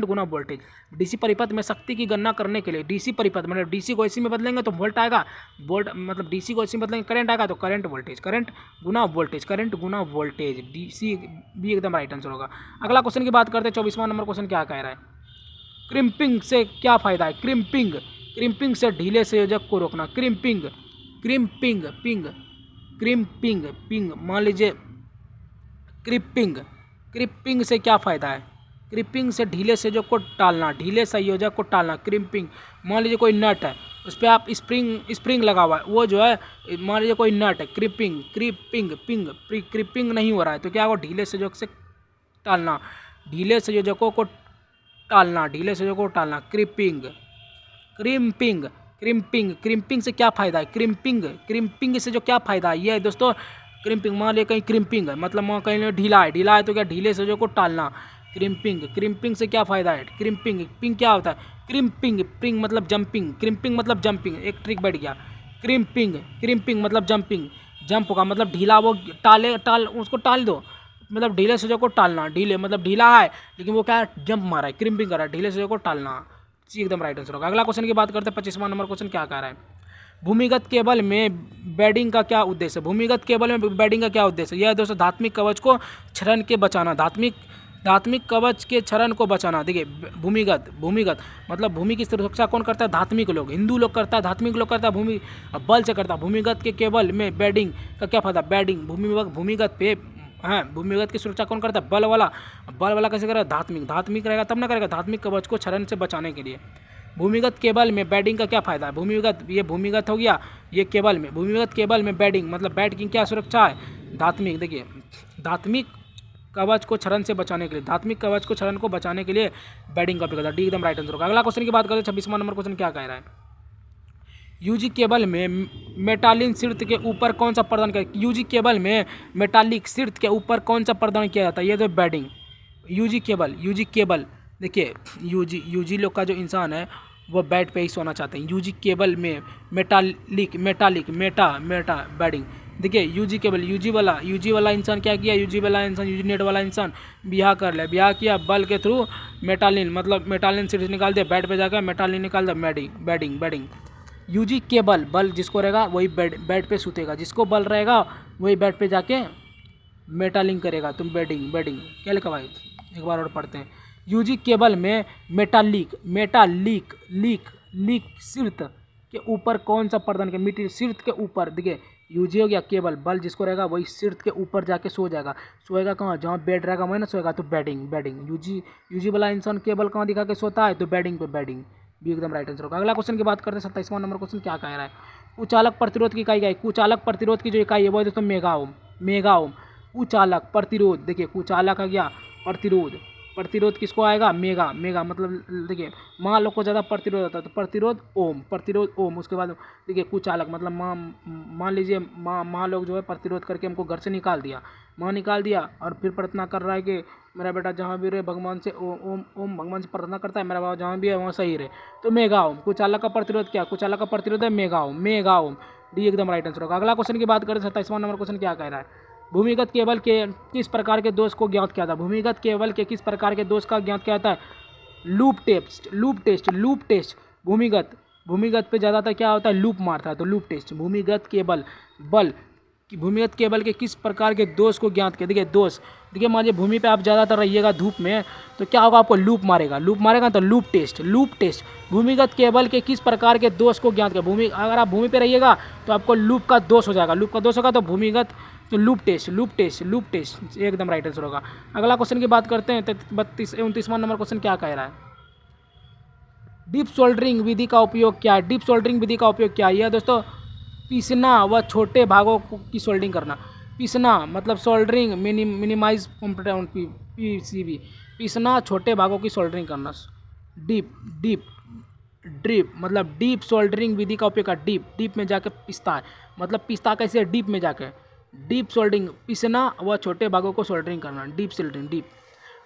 गुना वोल्टेज। डीसी परिपथ में शक्ति की गणना करने के लिए डीसी परिपथ मतलब डीसी को एसी में बदलेंगे तो वोल्ट आएगा। वोल्ट मतलब डीसी को एसी में बदलेंगे करंट आएगा, तो करंट गुना वोल्टेज। डीसी भी एकदम राइट आंसर होगा। अगला क्वेश्चन की बात करते हैं। 24वां नंबर क्वेश्चन क्या कह रहा है? क्रिम्पिंग से क्या फ़ायदा है? क्रिम्पिंग से ढीले संयोजक को रोकना। क्रिम्पिंग मान लीजिए क्रिपिंग से क्या फ़ायदा है? क्रिपिंग से ढीले संयोजक को टालना। क्रिम्पिंग मान लीजिए कोई नट है, उस पर आप स्प्रिंग लगा हुआ है, वो जो है मान लीजिए कोई नट है, क्रिपिंग नहीं हो रहा है तो क्या होगा? ढीले संयोजक से टालना। ढीले संयोजकों को टालना। क्रिम्पिंग से क्या फ़ायदा है? क्रिम्पिंग से जो क्या फ़ायदा है ये है दोस्तों। क्रिम्पिंग मान लिया कहीं क्रिम्पिंग है मतलब वहाँ कहीं ढीला है तो क्या? ढीले संयोजकों को टालना। क्रिम्पिंग से क्या फ़ायदा है? पिंग क्या होता है? क्रिम्पिंग मतलब जंपिंग। एक ट्रिक बैठ गया। क्रिम्पिंग मतलब जंप होगा मतलब ढीला, वो उसको टाल दो मतलब ढीले संयोजक को टालना। ढीले मतलब ढीला है लेकिन वो क्या है? जंप मारा है, क्रिम्पिंग कर रहा है। ढीले संयोजक को टालना एकदम राइट आंसर होगा। अगला क्वेश्चन की बात करते हैं। 25वां नंबर क्वेश्चन क्या कह रहा है? भूमिगत केबल में बेडिंग का क्या उद्देश्य है? यह दोस्तों धात्मिक कवच को क्षरण के बचाना। धात्मिक कवच के क्षरण को बचाना। देखिए भूमिगत मतलब भूमि की सुरक्षा कौन करता है? धात्मिक लोग, हिंदू लोग करता है, धात्मिक लोग करता है, भूमि बल से करता है। भूमिगत के केबल में बेडिंग का क्या फायदा? भूमिगत पे भूमिगत की सुरक्षा कौन करता है? बल वाला कैसे करेगा? धात्मिक रहेगा तब ना करेगा। धात्मिक कवच को क्षरण से बचाने के लिए भूमिगत केबल में बेडिंग का क्या फायदा है? भूमिगत हो गया ये केबल में। भूमिगत केबल में बेडिंग मतलब बेड की क्या सुरक्षा है? धात्मिक। देखिए धात्मिक कवच को क्षरण से बचाने के लिए बेडिंग का उपयोग होता है। डी एकदम राइट आंसर होगा। अगला क्वेश्चन की बात करें। 26वां नंबर क्वेश्चन क्या कह रहा है? यूजी केबल में मेटालिक शीर्ष के ऊपर कौन सा प्रदान किया? यूजी केबल में मेटालिक शीर्ष के ऊपर कौन सा प्रदान किया जाता है? ये तो बेडिंग। यूजी केबल देखिए यूजी लोग का जो इंसान है वो बेड पे ही सोना चाहते हैं। यूजी केबल में मेटालिक बेडिंग। देखिए यूजी केबल यूजी वाला इंसान क्या किया? यूजी नेट वाला इंसान ब्याह कर लिया। ब्याह किया बल के थ्रू मेटालिन शीर्ष निकाल दिया, बेड पे जाकर मेटालिन निकाल दिया। बेडिंग। यूजी केबल बल जिसको रहेगा वही बेड पे सूतेगा, जिसको बल रहेगा वही बेड पे जाके मेटालिंग करेगा। तुम बेडिंग क्या लिखा भाई? एक बार और पढ़ते हैं। यूजी केबल में मेटालिक शीर्ष के ऊपर कौन सा प्रदान के मिट्टी शीर्ष के ऊपर देखिए यूजी हो गया केबल बल जिसको रहेगा वही शीर्ष के ऊपर जाके सो जाएगा। सोएगा कहाँ? जहाँ बेड रहेगा वही ना सोएगा, तो बेडिंग यूजी वाला इंसान केबल कहाँ दिखा के सोता है? तो बेडिंग पे। बेडिंग भी एकदम राइट आंसर होगा। अगला क्वेश्चन की बात करते हैं 27वां नंबर क्वेश्चन क्या कह रहा है? कुचालक प्रतिरोध की इकाई क्या है? कुचालक प्रतिरोध की जो इकाई है वो है दोस्तों मेगा ओम। कुचालक प्रतिरोध देखिए कुचालक आ गया प्रतिरोध किसको आएगा? मेगा मतलब देखिए माँ लोग को ज़्यादा प्रतिरोध होता है तो प्रतिरोध ओम। उसके बाद देखिए कुचालक मतलब मान लीजिए माँ लोग जो है प्रतिरोध करके हमको घर से निकाल दिया और फिर प्रार्थना कर रहा है कि मेरा बेटा जहाँ भी रहे भगवान से ओम भगवान से प्रार्थना करता है मेरा बाबा जहाँ भी है वहाँ सही रहे, तो मेगा ओम। कुचालक का प्रतिरोध क्या? कुचालक का प्रतिरोध है मेगा ओम। डी एकदम राइट आंसर होगा। अगला क्वेश्चन की बात करें 27वां नंबर क्वेश्चन क्या कह रहा है? भूमिगत केबल के किस प्रकार के दोष को ज्ञात किया था? भूमिगत केबल के किस प्रकार के दोष का ज्ञात किया था? Loop test. भूमिगत पे ज़्यादातर क्या होता है? लूप मारता है, तो लूप टेस्ट। भूमिगत केबल के किस प्रकार के दोष को ज्ञात किया? देखिए मान लीजिए भूमि पे आप ज़्यादातर रहिएगा धूप में तो क्या होगा? आपको लूप मारेगा तो लूप टेस्ट। भूमिगत केबल के किस प्रकार के दोष को ज्ञात किया? अगर आप भूमि पे रहिएगा तो आपको लूप का दोष हो जाएगा, तो भूमिगत तो लूप टेस्ट एकदम राइट आंसर होगा। अगला क्वेश्चन की बात करते हैं 29वां नंबर क्वेश्चन क्या कह रहा है? डीप सोल्डरिंग विधि का उपयोग क्या है? यह दोस्तों पीसना व छोटे भागों की सोल्डरिंग करना। पीसना मतलब सोल्डरिंग मिनिमाइज पीसीबी। पीसना छोटे भागों की सोल्डरिंग करना। डीप मतलब डीप सोल्डरिंग विधि का उपयोग डीप में जाके पिसता है। मतलब पिसता कैसे? डीप में जाके। डीप सोल्डरिंग पिसना व छोटे भागों को सोल्डरिंग करना।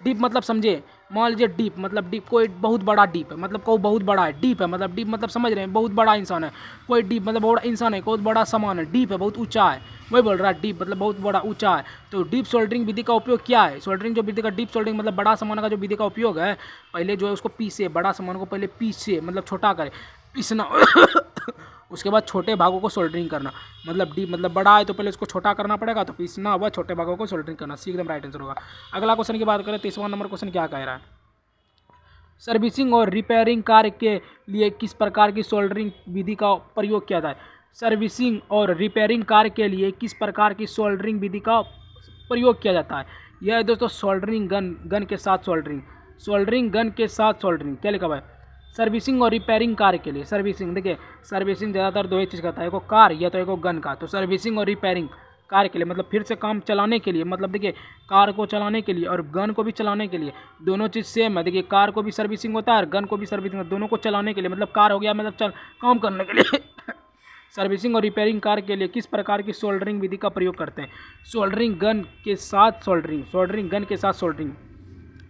डीप मतलब समझे, मान लीजिए डीप कोई बहुत बड़ा डीप है मतलब कोई बहुत बड़ा है। डीप मतलब समझ रहे हैं बहुत बड़ा इंसान है। कोई डीप मतलब बड़ा इंसान है, बहुत बड़ा सामान है। डीप है बहुत ऊंचा है, वही बोल रहा है डीप मतलब बहुत बड़ा ऊंचा है। तो डीप सोल्डरिंग विधि का उपयोग क्या है? सोल्डरिंग जो विधि का डीप सोल्डरिंग मतलब बड़ा सामान का जो विधि का उपयोग है, पहले जो है उसको पीसे, बड़ा सामान को पहले पीसे मतलब छोटा करे, पीसना उसके बाद छोटे भागों को सोल्डरिंग करना। मतलब डीप मतलब बड़ा है तो पहले उसको छोटा करना पड़ेगा, तो पीसना व छोटे भागों को सोल्डरिंग करना। सी एकदम राइट आंसर होगा। अगला क्वेश्चन की बात करें 30वां नंबर क्वेश्चन क्या कह रहा है? सर्विसिंग और रिपेयरिंग कार्य के लिए किस प्रकार की सोल्डरिंग विधि का प्रयोग किया जाता है? सर्विसिंग और रिपेयरिंग कार्य के लिए किस प्रकार की सोल्डरिंग विधि का प्रयोग किया जाता है? यह है दोस्तों सोल्डरिंग गन के साथ सोल्डरिंग गन के साथ सोल्डरिंग। क्या लिखा हुआ है? सर्विसिंग और रिपेयरिंग कार्य के लिए। सर्विसिंग देखिए सर्विसिंग ज़्यादातर दो ही चीज़ करता है, एक कार या तो एक गन का। तो सर्विसिंग और रिपेयरिंग कार्य के लिए मतलब फिर से काम चलाने के लिए, मतलब देखिए कार को चलाने के लिए और गन को भी चलाने के लिए दोनों चीज़ सेम है। देखिए कार को भी सर्विसिंग होता है और गन को भी सर्विसिंग, दोनों को चलाने के लिए मतलब कार हो गया मतलब काम करने के लिए सर्विसिंग और रिपेयरिंग कार्य के लिए किस प्रकार की सोल्डरिंग विधि का प्रयोग करते हैं? सोल्डरिंग गन के साथ सोल्डरिंग।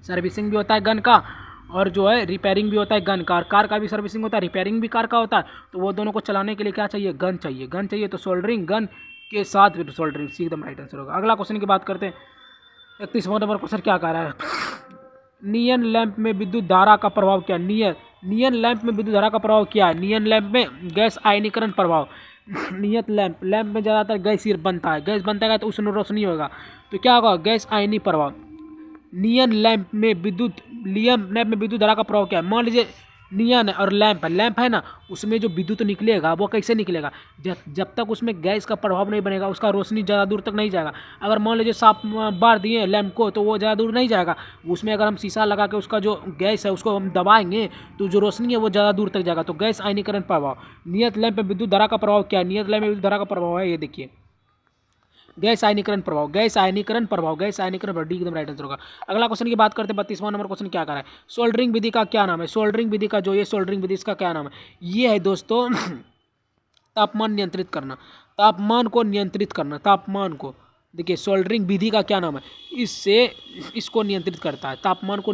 सर्विसिंग भी होता है गन का और जो है रिपेयरिंग भी होता है गन का। कार का भी सर्विसिंग होता है, रिपेयरिंग भी कार का होता है। तो वो दोनों को चलाने के लिए क्या चाहिए? गन चाहिए। तो सोल्डरिंग गन के साथ सोल्डरिंग। सी एकदम राइट आंसर होगा। अगला क्वेश्चन की बात करते हैं 31वां नंबर क्वेश्चन क्या कह रहा है? नियन लैंप में विद्युत धारा का प्रभाव क्या है? नियन लैंप में विद्युत धारा का प्रभाव क्या है? नियन लैंप में गैस आयनीकरण प्रभाव। नियत लैंप में ज़्यादातर गैस बनता है तो उसमें रोशनी होगा, तो क्या होगा? गैस आयनी प्रभाव। नियन लैंप में विद्युत धारा का प्रभाव क्या है? मान लीजिए नियन और लैंप है ना, उसमें जो विद्युत निकलेगा वो कैसे निकलेगा? जब तक उसमें गैस का प्रभाव नहीं बनेगा उसका रोशनी ज़्यादा दूर तक नहीं जाएगा। अगर मान लीजिए साफ बार दिए लैंप को तो वो ज़्यादा दूर नहीं जाएगा। उसमें अगर हम शीशा लगा के उसका जो गैस है उसको हम दबाएंगे तो जो रोशनी है वो ज़्यादा दूर तक जाएगा। तो गैस आयनीकरण प्रभाव। नियत लैंप में विद्युत धारा का प्रभाव क्या है? नियत लैंप में विद्युत धारा का प्रभाव है ये देखिए गैस आयनीकरण प्रभाव। डी एकदम राइट आंसर होगा। अगला क्वेश्चन की बात करते हैं 32वां नंबर क्वेश्चन क्या कर रहा है? सोल्डरिंग विधि का क्या नाम है? सोल्डरिंग विधि का जो ये सोल्डरिंग विधि इसका क्या नाम है? ये है दोस्तों तापमान को नियंत्रित करना। देखिए सोल्डरिंग विधि का क्या नाम है? इसको नियंत्रित करता है, तापमान को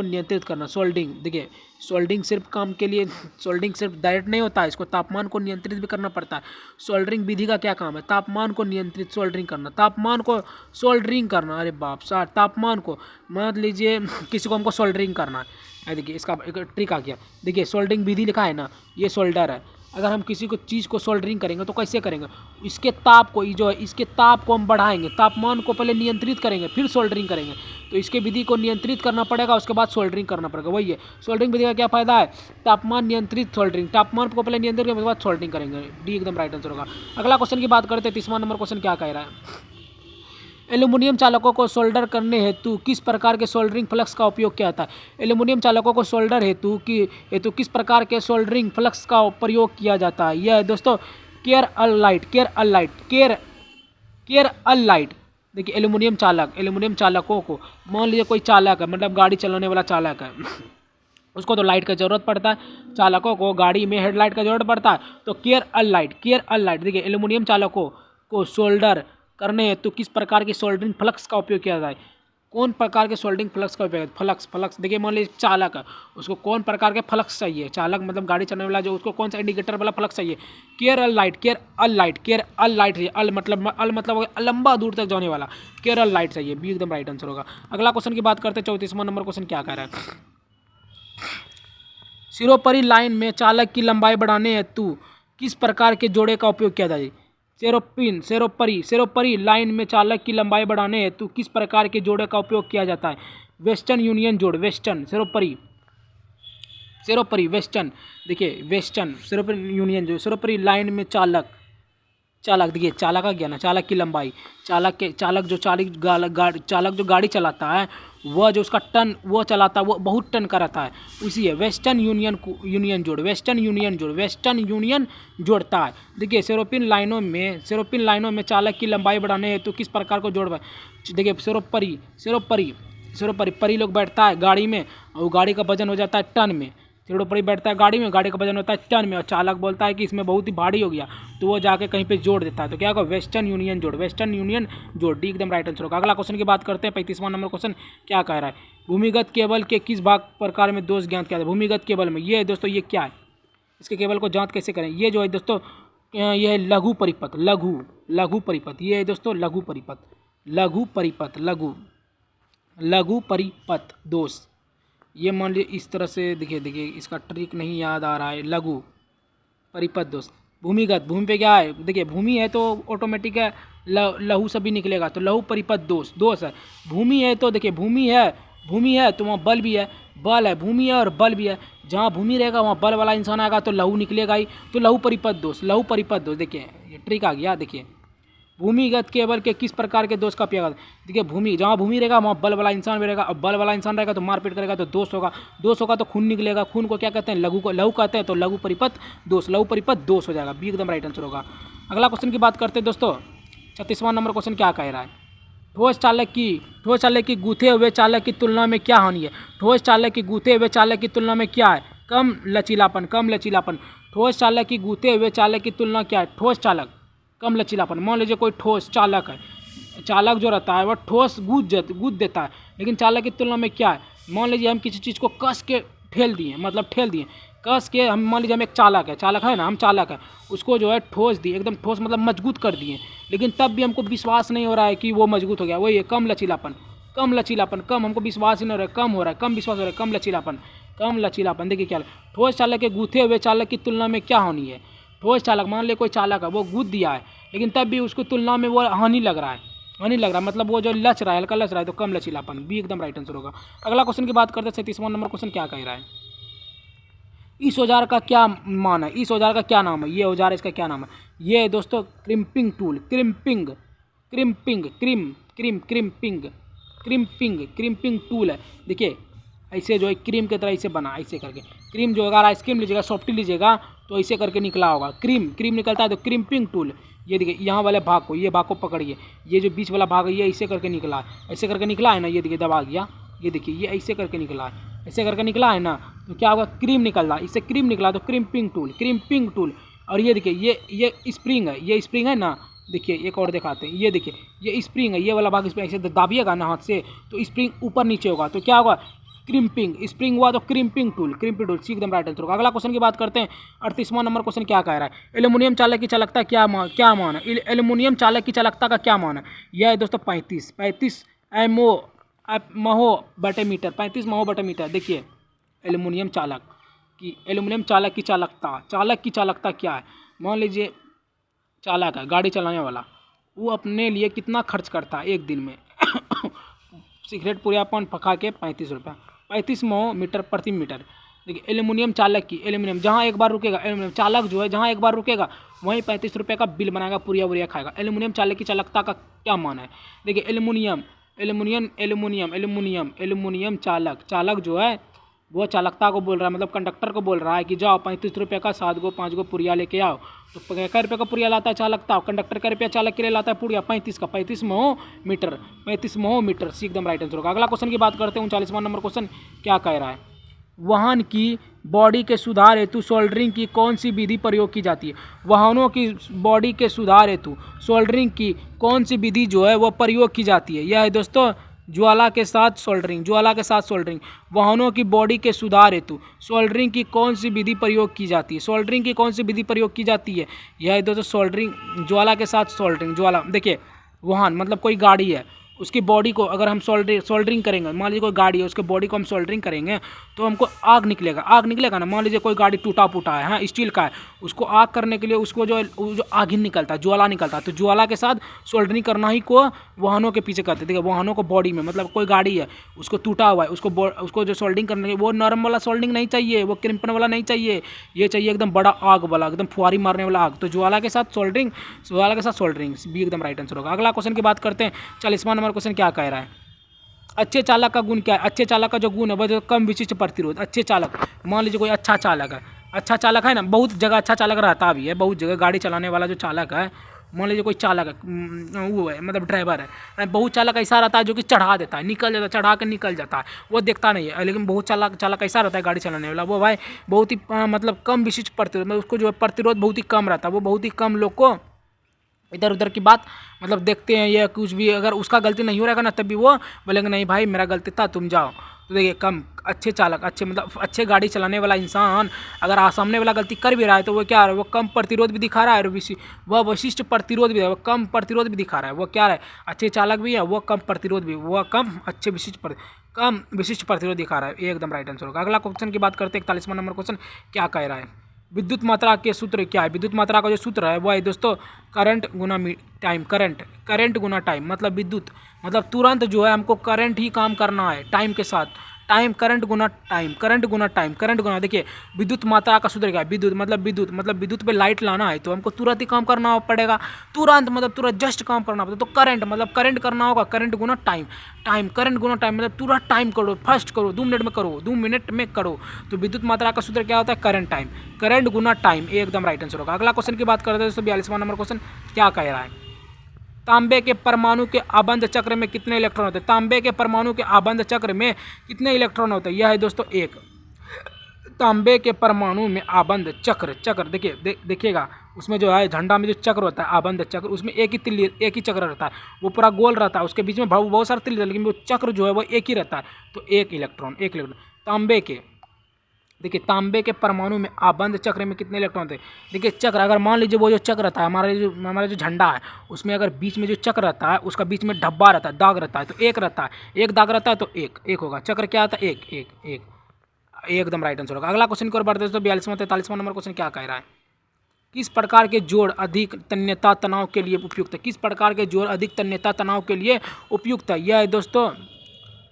नियंत्रित करना। सोल्डिंग देखिए सोल्डिंग सिर्फ काम के लिए, सोल्डिंग सिर्फ डायरेक्ट नहीं होता है, इसको तापमान को नियंत्रित भी करना पड़ता है। सोल्डरिंग विधि का क्या काम है? तापमान को नियंत्रित सोल्डरिंग करना। अरे बाप साहब, तापमान को मान लीजिए किसी को हमको सोल्डरिंग करना है। देखिए इसका एक ट्रिक आ गया। देखिए सोल्डरिंग विधि लिखा है ना, ये सोल्डर है। अगर हम किसी को चीज़ को सोल्डरिंग करेंगे तो कैसे करेंगे? इसके ताप को हम बढ़ाएंगे, तापमान को पहले नियंत्रित करेंगे फिर सोल्डरिंग करेंगे। तो इसके विधि को नियंत्रित करना पड़ेगा, उसके बाद सोल्डरिंग करना पड़ेगा। वही है सोल्डरिंग विधि का क्या फायदा है, तापमान नियंत्रित सोल्डरिंग, तापमान को पहले नियंत्रित करने के बाद सोल्डरिंग करेंगे। डी एकदम राइट आंसर होगा। अगला क्वेश्चन की बात करते हैं, 30वां नंबर क्वेश्चन क्या कह रहा है, एल्यूमिनियम चालकों को सोल्डर करने हेतु किस प्रकार के सोल्डरिंग फ्लक्स का उपयोग किया जाता है। एल्यूमिनियम चालकों को सोल्डर हेतु किस प्रकार के सोल्डरिंग फ्लक्स का प्रयोग किया जाता है। यह है दोस्तों केयर अल लाइट। देखिए एल्यूमिनियम चालकों को, मान लीजिए कोई चालक है, मतलब गाड़ी चलाने वाला चालक है उसको तो लाइट का जरूरत पड़ता है, चालकों को गाड़ी में हेडलाइट का जरूरत पड़ता है, तो केयर अल लाइट। देखिए एल्यूमिनियम चालकों को सोल्डर करने हेतु किस प्रकार की सोल्डरिंग फ्लक्स का उपयोग किया जाए। कौन प्रकार के सोल्डरिंग फ्लक्स का उपयोग, फ्लक्स देखिए मान लीजिए चालक है, उसको कौन प्रकार के फ्लक्स चाहिए, चालक मतलब गाड़ी चलाने वाला जो, उसको कौन सा इंडिकेटर वाला फ्लक्स चाहिए। केयर अल लाइट अल मतलब लंबा दूर तक जाने वाला, केयर अल लाइट चाहिए। बी एकदम राइट आंसर होगा। अगला क्वेश्चन की बात करते हैं, 34वां नंबर क्वेश्चन क्या कह रहा है, सिरोपरी लाइन में चालक की लंबाई बढ़ाने हेतु किस प्रकार के जोड़े का उपयोग किया जाए। सिरोपरी लाइन में चालक की लंबाई बढ़ाने हेतु किस प्रकार के जोड़े का उपयोग किया जाता है। वेस्टर्न यूनियन जोड़, वेस्टर्न देखिए वेस्टर्न सिरोपरी यूनियन जोड़, सिरोपरी लाइन में चालक देखिए चालक का ज्ञान है, चालक की लंबाई, चालक जो गाड़ी चलाता है, वह जो उसका टन वो चलाता है, वो बहुत टन का रहता है, उसी है वेस्टर्न यूनियन जोड़ता है। देखिए सिरोपिन लाइनों में चालक की लंबाई बढ़ाने हेतु किस प्रकार को जोड़, देखिए सिरोपरी लोग बैठता है गाड़ी में, और वो गाड़ी का वजन हो जाता है टन में। सिरोपरी बैठता है गाड़ी में, गाड़ी का वजन होता है टन में, और चालक बोलता है कि इसमें बहुत ही भारी हो गया, तो वो जाके कहीं पे जोड़ देता है, तो क्या होगा वेस्टर्न यूनियन जोड़। डी एकदम राइट आंसर होगा। अगला क्वेश्चन की बात करते हैं, 35वां नंबर क्वेश्चन क्या कह रहा है, भूमिगत केबल के किस भाग प्रकार में दोष ज्ञात किया जाए। भूमिगत केबल में ये दोस्तों ये क्या है, इसके केबल को जांच कैसे करें। ये जो है दोस्तों ये है लघु परिपथ, ये है दोस्तों लघु परिपथ दोष। ये मान लीजिए इस तरह से, देखिए इसका ट्रिक नहीं याद आ रहा है, लघु परिपथ दोष। भूमिगत, भूमि पे क्या है, देखिए भूमि है तो ऑटोमेटिक है लघु सभी निकलेगा, तो लघु परिपथ दोष है। भूमि है तो देखिए भूमि है तो वहाँ बल भी है, भूमि है और बल भी है, जहाँ भूमि रहेगा वहाँ बल वाला इंसान आएगा तो लघु निकलेगा ही, तो लघु परिपथ दोष। देखिए ये ट्रिक आ गया। देखिए भूमिगत केबल के किस प्रकार के दोष का उपयोग, देखिए जहाँ भूमि रहेगा वहाँ बल वाला इंसान भी रहेगा, और बल वाला इंसान रहेगा तो मारपीट करेगा तो दोष होगा तो खून निकलेगा, खून को क्या कहते हैं, लघु कहते हैं, तो लघु परिपथ दोष हो जाएगा। बी एकदम राइट आंसर होगा। अगला क्वेश्चन की बात करते हैं दोस्तों, 36वां नंबर क्वेश्चन क्या कह रहा है, ठोस चालक की गूंथे हुए चालक की तुलना में क्या हानि है। ठोस चालक की गूंथे हुए चालक की तुलना में क्या है, कम लचीलापन। ठोस चालक की गूंथे हुए चालक की तुलना क्या है, ठोस चालक कम लचीलापन। मान लीजिए कोई ठोस चालक है, चालक जो रहता है वह ठोस गूंद देता है, लेकिन चालक की तुलना में क्या है, मान लीजिए हम किसी चीज़ को कस के ठेल दिए, कस के हम, मान लीजिए हम एक चालक है ना, हम चालक है, उसको जो है ठोस दिए, एकदम ठोस मतलब मजबूत कर दिए, लेकिन तब भी हमको विश्वास नहीं हो रहा है कि वो मजबूत हो गया। वही है कम लचीलापन, हमको विश्वास ही नहीं हो रहा है, कम विश्वास हो रहा है, कम लचीलापन। देखिए क्या ठोस चालक के गूंथे हुए चालक की तुलना में क्या हानि है। ठोस चालक, मान लीजिए कोई चालक है वो गूंद दिया है, लेकिन तब भी उसको तुलना में वो हानि लग रहा है, मतलब वो जो लच रहा है, हल्का लच रहा है, तो कम लचीलापन। बी एकदम राइट आंसर होगा। अगला क्वेश्चन की बात करते हैं, 37वां नंबर क्वेश्चन क्या कह रहा है, इस औजार का क्या मान है, इस औजार का क्या नाम है, ये औजार इसका क्या नाम है। ये है दोस्तों क्रिम्पिंग टूल, क्रिम्पिंग टूल है। देखिए ऐसे जो है क्रीम की तरह ऐसे बना, ऐसे करके क्रीम जो अगर आइसक्रीम लीजिएगा, सॉफ्टी लीजिएगा तो ऐसे करके निकला होगा, क्रीम निकलता है, तो क्रिम्पिंग टूल। ये देखिए यहाँ वाले भाग को, ये भाग को पकड़िए, ये जो बीच वाला भाग है ये ऐसे करके निकला है ना, ये देखिए दबा गया, ये देखिए ये ऐसे करके निकला है ना, तो क्या होगा, क्रीम निकल रहा है, इससे क्रीम निकला तो क्रिम्पिंग टूल। और ये देखिए ये स्प्रिंग है ना, देखिए एक और दिखाते हैं, ये देखिए ये स्प्रिंग है, ये वाला भाग इसमें ऐसे दाबिएगा ना हाथ से, तो स्प्रिंग ऊपर नीचे होगा, तो क्या होगा, स्प्रिंग हुआ तो क्रिम्पिंग टूल। सी एकदम राइट आंसर होगा। अगला क्वेश्चन की बात करते हैं, 38वां नंबर क्वेश्चन क्या कह रहा है, एल्यूमिनियम चालक की चालकता क्या मान है। एल्यूमिनियम चालक की चालकता का क्या मान है। यह है दोस्तों 35 महो बटे मीटर। देखिए एल्यूमिनियम चालक की चालकता क्या है। मान लीजिए चालक है, गाड़ी चलाने वाला, वो अपने लिए कितना खर्च करता है एक दिन में सिगरेट पुड़िया पान पका के 35 रुपये, 35 मीटर प्रति मीटर। देखिए एल्यूमिनियम चालक की, एल्यूमिनियम जहाँ एक बार रुकेगा, एल्यूमिनियम चालक जो है जहाँ एक बार रुकेगा वहीं 35 रुपये का बिल बनाएगा, पुड़िया वुड़िया खाएगा। एल्यूमिनियम चालक की चालकता का क्या मान है? देखिए aluminium aluminium aluminium aluminium aluminium चालक, चालक जो है वो चालकता को बोल रहा है, मतलब कंडक्टर को बोल रहा है कि जाओ 35 रुपये का 7 गो 5 गो पुड़िया लेके आओ। तो कै रुपये का पुड़िया लाता है चालकता, कंडक्टर का रुपया चालक के लिए लाता है पुड़िया 35 का, 35 मीटर, 35 मीटर। सी एकदम राइट आंसर होगा। अगला क्वेश्चन की बात करते हैं, 39वां नंबर क्वेश्चन क्या कह रहा है? वाहन की बॉडी के सुधार हेतु सोल्डरिंग की कौन सी विधि प्रयोग की जाती है? वाहनों की बॉडी के सुधार हेतु सोल्डरिंग की कौन सी विधि जो है वो प्रयोग की जाती है? यह है दोस्तों ज्वाला के साथ सोल्डरिंग, ज्वाला के साथ सोल्डरिंग। वाहनों की बॉडी के सुधार हेतु सोल्डरिंग की कौन सी विधि प्रयोग की जाती है? सोल्डरिंग की कौन सी विधि प्रयोग की जाती है? यह है दोस्तों सोल्डरिंग, ज्वाला के साथ सोल्डरिंग। ज्वाला देखिए वाहन मतलब कोई गाड़ी है, उसकी बॉडी को अगर हम सोल्डरिंग करेंगे, मान लीजिए कोई गाड़ी है उसके बॉडी को हम सोल्डरिंग करेंगे तो हमको आग निकलेगा, आग निकलेगा ना। मान लीजिए कोई गाड़ी टूटा फूटा है, हाँ स्टील का है, उसको आग करने के लिए उसको जो आग ही निकलता है, ज्वाला निकलता है, तो ज्वाला के साथ सोल्डरिंग करना ही को वाहनों के पीछे करते हैं। देखिए वाहनों को बॉडी में मतलब कोई गाड़ी है उसको टूटा हुआ है, उसको जो सोल्डरिंग करने के वो नॉर्मल वाला सोल्डरिंग नहीं चाहिए, वो क्रिम्पन वाला नहीं चाहिए, ये चाहिए एकदम बड़ा आग वाला, एकदम फुहारी मारने वाला आग। तो ज्वाला के साथ सोल्डरिंग, ज्वाला के साथ सोल्डरिंग भी एकदम राइट आंसर होगा। अगला क्वेश्चन की बात करते हैं, 40वां नंबर क्वेश्चन क्या कह रहा है? अच्छे चालक का गुण क्या है? अच्छे चालक का जो गुण है वो जो कम विशिष्ट प्रतिरोध। अच्छे चालक, मान लीजिए कोई अच्छा चालक है, अच्छा चालक है ना, बहुत जगह अच्छा चालक रहता भी है, बहुत जगह गाड़ी चलाने वाला जो चालक है, मान लीजिए कोई चालक है, वो है मतलब ड्राइवर है, बहुत चालक ऐसा रहता है जो कि चढ़ा देता है, निकल जाता है, चढ़ा के निकल जाता है, वो देखता नहीं है। लेकिन बहुत चालक ऐसा रहता है गाड़ी चलाने वाला, वो भाई बहुत ही मतलब कम विशिष्ट प्रतिरोध, मतलब उसको जो है प्रतिरोध बहुत ही कम रहता है, वो बहुत ही कम लोग को इधर उधर की बात मतलब देखते हैं, या कुछ भी अगर उसका गलती नहीं हो रहेगा ना तब भी वो बोलेंगे नहीं भाई मेरा गलती था तुम जाओ। तो देखिए कम अच्छे चालक, अच्छे मतलब अच्छे गाड़ी चलाने वाला इंसान अगर सामने वाला गलती कर भी रहा है तो वो क्या है, वो कम प्रतिरोध भी दिखा रहा है, और वह विशिष्ट प्रतिरोध भी है, वो कम प्रतिरोध भी दिखा रहा है। वो क्या है, अच्छे चालक भी है, वो कम प्रतिरोध भी, वो कम अच्छे कम विशिष्ट प्रतिरोध दिखा रहा है। ये एकदम राइट आंसर होगा। अगला क्वेश्चन की बात करते हैं, 41वां नंबर क्वेश्चन क्या कह रहा है? विद्युत मात्रा के सूत्र क्या है? विद्युत मात्रा का जो सूत्र है वो है दोस्तों करंट गुना टाइम। करंट गुना टाइम मतलब विद्युत मतलब तुरंत जो है हमको करंट ही काम करना है टाइम के साथ, टाइम करंट गुना टाइम, करंट गुना टाइम, करंट गुना। देखिए विद्युत मात्रा का सूत्र क्या है? विद्युत मतलब विद्युत पे लाइट लाना है तो हमको तुरंत ही काम करना पड़ेगा, तुरंत मतलब तुरंत जस्ट काम करना पड़ेगा। तो करंट मतलब करंट करना होगा, करंट गुना टाइम, टाइम करंट गुना टाइम मतलब तुरंत टाइम करो, फर्स्ट करो, 2 मिनट में करो, 2 मिनट में करो। तो विद्युत मात्रा का सूत्र क्या होता है? करंट टाइम, करंट गुना टाइम। एकदम राइट आंसर होगा। अगला क्वेश्चन की बात करते हैं दोस्तों, 42वां नंबर क्वेश्चन क्या कह रहा है? तांबे के परमाणु के आबंध चक्र में कितने इलेक्ट्रॉन होते हैं? तांबे के परमाणु के आबंध चक्र में कितने इलेक्ट्रॉन होते हैं? यह है दोस्तों 1। तांबे के परमाणु में आबंध चक्र देखिएगा उसमें जो है झंडा में जो चक्र होता है आबंध चक्र, उसमें एक ही चक्र रहता है, वो पूरा गोल रहता है, उसके बीच में बहुत सारे तिल, लेकिन वो चक्र जो है वो एक ही रहता है। तो एक इलेक्ट्रॉन तांबे के, देखिए तांबे के परमाणु में आबंध चक्र में कितने इलेक्ट्रॉन थे? देखिए चक्र अगर मान लीजिए वो जो चक्र रहता है हमारा जो झंडा है उसमें अगर बीच में जो चक्र रहता है उसका बीच में धब्बा रहता है, दाग रहता है, तो एक रहता है, एक दाग रहता है तो एक होगा। चक्र क्या आता है? एक एकदम राइट आंसर होगा। अगला क्वेश्चन की ओर बढ़ते हैं दोस्तों, 42वां 43वां नंबर क्वेश्चन क्या कह रहा है? किस प्रकार के जोड़ अधिक तन्यता तनाव के लिए उपयुक्त है? किस प्रकार के जोड़ अधिक तन्यता तनाव के लिए उपयुक्त है? यह है दोस्तों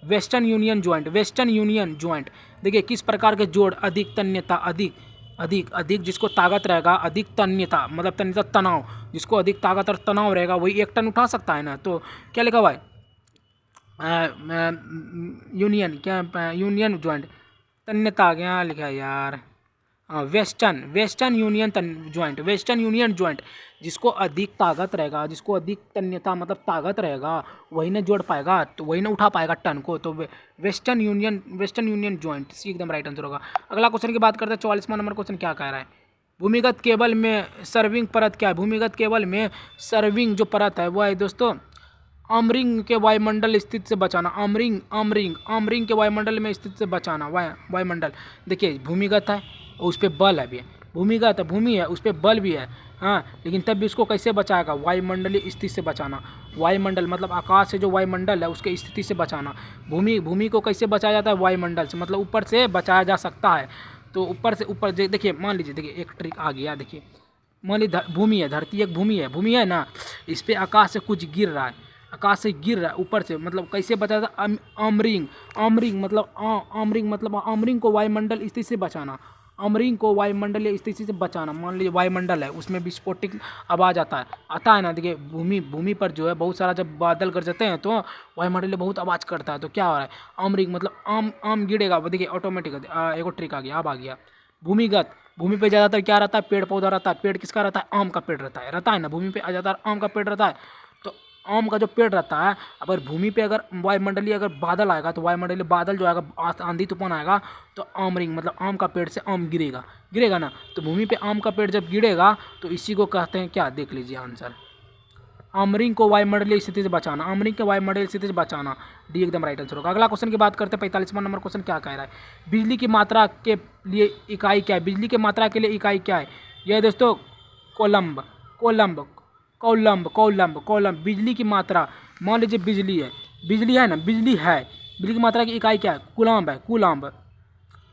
वेस्टर्न यूनियन ज्वाइंट। देखिए किस प्रकार के जोड़ अधिक तन्यता, अधिक जिसको ताकत रहेगा, अधिक तन्यता मतलब तन्यता तनाव, जिसको अधिक ताकत और तनाव रहेगा वही 1 टन उठा सकता है ना। तो क्या लिखा हुआ है? यूनियन ज्वाइंट तन्यता क्या लिखा है यार? वेस्टर्न यूनियन ज्वाइंट जिसको अधिक ताकत रहेगा, जिसको अधिक तन्यता मतलब ताकत रहेगा वही ना जोड़ पाएगा, तो वही ना उठा पाएगा टन को। तो वेस्टर्न यूनियन ज्वाइंट सी एकदम राइट आंसर होगा। अगला क्वेश्चन की बात करते हैं, 44वां नंबर क्वेश्चन क्या कह रहा है? भूमिगत केबल में सर्विंग परत क्या है? भूमिगत केबल में सर्विंग जो परत है वो है दोस्तों आमरिंग के वायुमंडल स्थिति से बचाना। आमरिंग के वायुमंडल में स्थिति से बचाना, वायुमंडल। देखिए भूमिगत है और उस पर बल है भी, भूमिगत है, भूमि है उस पर बल भी है, हाँ, लेकिन तब भी उसको कैसे बचाएगा? वायुमंडलीय स्थिति से बचाना। वायुमंडल मतलब आकाश से जो वायुमंडल है उसके स्थिति से बचाना। भूमि को कैसे बचाया जाता है? वायुमंडल से, मतलब ऊपर से बचाया जा सकता है। तो ऊपर से ऊपर देखिए मान लीजिए, देखिए एक ट्रिक आ गया। देखिए मान लीजिए भूमि है, धरती एक भूमि है ना, इस पर आकाश से कुछ गिर रहा है, आकाश से गिर रहा है ऊपर से, मतलब कैसे बचा था? आर्मरिंग। आर्मरिंग मतलब आर्मरिंग को वायुमंडल स्थिति से बचाना। आर्मरिंग को वायुमंडलीय स्थिति से बचाना। मान लीजिए वायुमंडल है, उसमें विस्फोटिक आवाज़ आता है ना। देखिए भूमि पर जो है बहुत सारा जब बादल गरजते हैं तो वायुमंडल बहुत आवाज़ करता है। तो क्या हो रहा है? आर्मरिंग मतलब आम गिरेगा। देखिए ऑटोमेटिक एक ट्रिक आ गया, अब आ गया भूमिगत। भूमि पे ज़्यादातर क्या रहता है? पेड़ पौधा रहता है। पेड़ किसका रहता है? आम का पेड़ रहता है ना। भूमि पे ज़्यादातर आम का पेड़ रहता है। तो आम का जो पेड़ रहता है, अगर भूमि पे अगर वायुमंडलीय अगर बादल आएगा तो वायुमंडलीय बादल जो आएगा, आंधी तूफान आएगा तो आमरिंग मतलब आम का पेड़ से आम गिरेगा ना। तो भूमि पे आम का पेड़ जब गिरेगा तो इसी को कहते हैं क्या? देख लीजिए आंसर, आमरिंग को वायुमंडलीय स्थिति से बचाना। आमरिंग के वायुमंडलीय स्थिति से बचाना, डी एकदम राइट आंसर होगा। अगला क्वेश्चन की बात करते हैं, 45वां नंबर क्वेश्चन क्या कह रहा है? बिजली की मात्रा के लिए इकाई क्या है? बिजली की मात्रा के लिए इकाई क्या है? यह दोस्तों कोलम्ब। कोलम्ब बिजली की मात्रा। मान लीजिए बिजली है ना, बिजली की मात्रा की इकाई क्या है? कूलम्ब।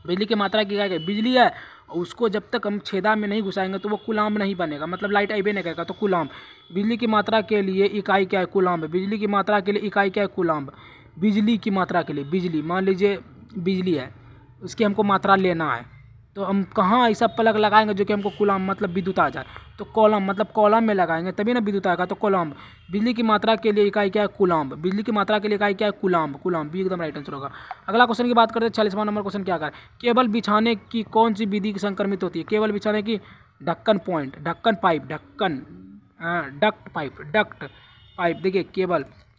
बिजली की मात्रा की इकाई क्या है? बिजली है, उसको जब तक हम छेदा में नहीं घुसाएंगे तो वो कूलम्ब नहीं बनेगा, मतलब लाइट अबे नहीं करेगा। तो कूलम्ब बिजली की मात्रा के लिए इकाई क्या है? कूलम्ब। बिजली की मात्रा के लिए इकाई क्या है? कूलम्ब। बिजली की मात्रा के लिए, बिजली मान लीजिए बिजली है, उसकी हमको मात्रा लेना है, तो हम कहाँ ऐसा प्लग लगाएंगे जो कि हमको कूलम्ब मतलब विद्युत आ जाए? तो कॉलम मतलब कॉलम में लगाएंगे तभी ना विद्युत आएगा। तो कॉलम्ब। बिजली की मात्रा के लिए इकाई क्या है? कूलम्ब। बिजली की मात्रा के लिए इकाई क्या है? कूलम्ब भी एकदम राइट आंसर होगा। अगला क्वेश्चन की बात करते हैं, 46वां नंबर क्वेश्चन क्या कर? केबल बिछाने की कौन सी विधि संक्रमित होती है? केबल बिछाने की ढक्कन पॉइंट, ढक्कन पाइप, डक्ट पाइप। देखिए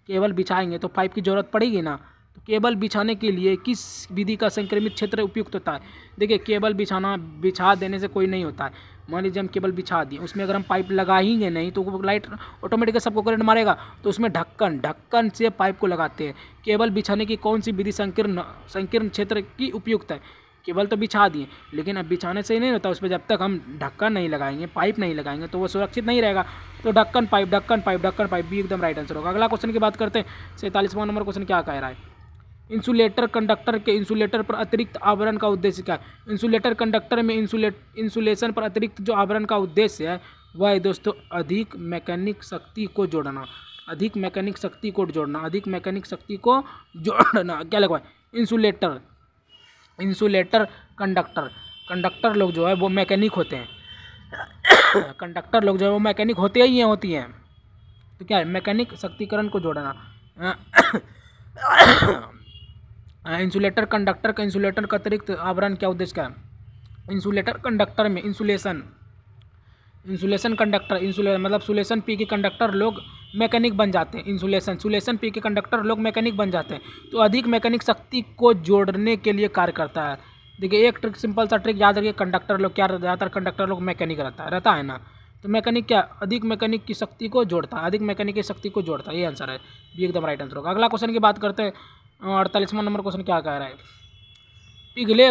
केबल बिछाएंगे तो पाइप की जरूरत पड़ेगी ना। तो केबल बिछाने के लिए किस विधि का संक्रमित क्षेत्र उपयुक्त होता है? देखिए केबल बिछा देने से कोई नहीं होता है। मान लीजिए हम केबल बिछा दिए, उसमें अगर हम पाइप लगाएंगे नहीं तो वो लाइट ऑटोमेटिक सबको करंट मारेगा। तो उसमें ढक्कन से पाइप को लगाते हैं। केबल बिछाने की कौन सी विधि संकीर्ण क्षेत्र की उपयुक्त है? केबल तो बिछा दिए, लेकिन अब बिछाने से ही नहीं होता, उस पर जब तक हम ढक्कन नहीं लगाएंगे, पाइप नहीं लगाएंगे तो वो सुरक्षित नहीं रहेगा। तो ढक्कन पाइप भी एकदम राइट आंसर होगा। अगला क्वेश्चन की बात करते हैं, 47वां नंबर क्वेश्चन क्या कह रहा है? इंसुलेटर कंडक्टर के इंसुलेटर पर अतिरिक्त आवरण का उद्देश्य क्या है? इंसुलेटर कंडक्टर में इंसुलेशन पर अतिरिक्त जो आवरण का उद्देश्य है वह है दोस्तों अधिक मैकेनिक शक्ति को जोड़ना। क्या लगवा? इंसुलेटर कंडक्टर लोग जो है वो मैकेनिक होते हैं। कंडक्टर लोग जो है वो मैकेनिक होती हैं। तो क्या है? मैकेनिक शक्तिकरण को जोड़ना। इंसुलेटर कंडक्टर का इंसुलेटर का अतिरिक्त आवरण क्या उद्देश्य क्या है? इंसुलेटर कंडक्टर में इंसुलेशन कंडक्टर मतलब सुलेशन पी के कंडक्टर लोग मैकेनिक बन जाते हैं। सुलेशन पी के कंडक्टर लोग मैकेनिक बन जाते हैं। तो अधिक मैकेनिक शक्ति को जोड़ने के लिए कार्य करता है। देखिए एक ट्रिक, सिंपल सा ट्रिक याद रखिए, कंडक्टर लोग क्या ज़्यादातर कंडक्टर लोग मैकेनिक रहता है ना। तो मैकेनिक क्या? अधिक मैकेनिक की शक्ति को जोड़ता है। ये आंसर है, भी एकदम राइट आंसर होगा। अगला क्वेश्चन की बात करते हैं, 48वां नंबर क्वेश्चन क्या कह रहा है? पिघले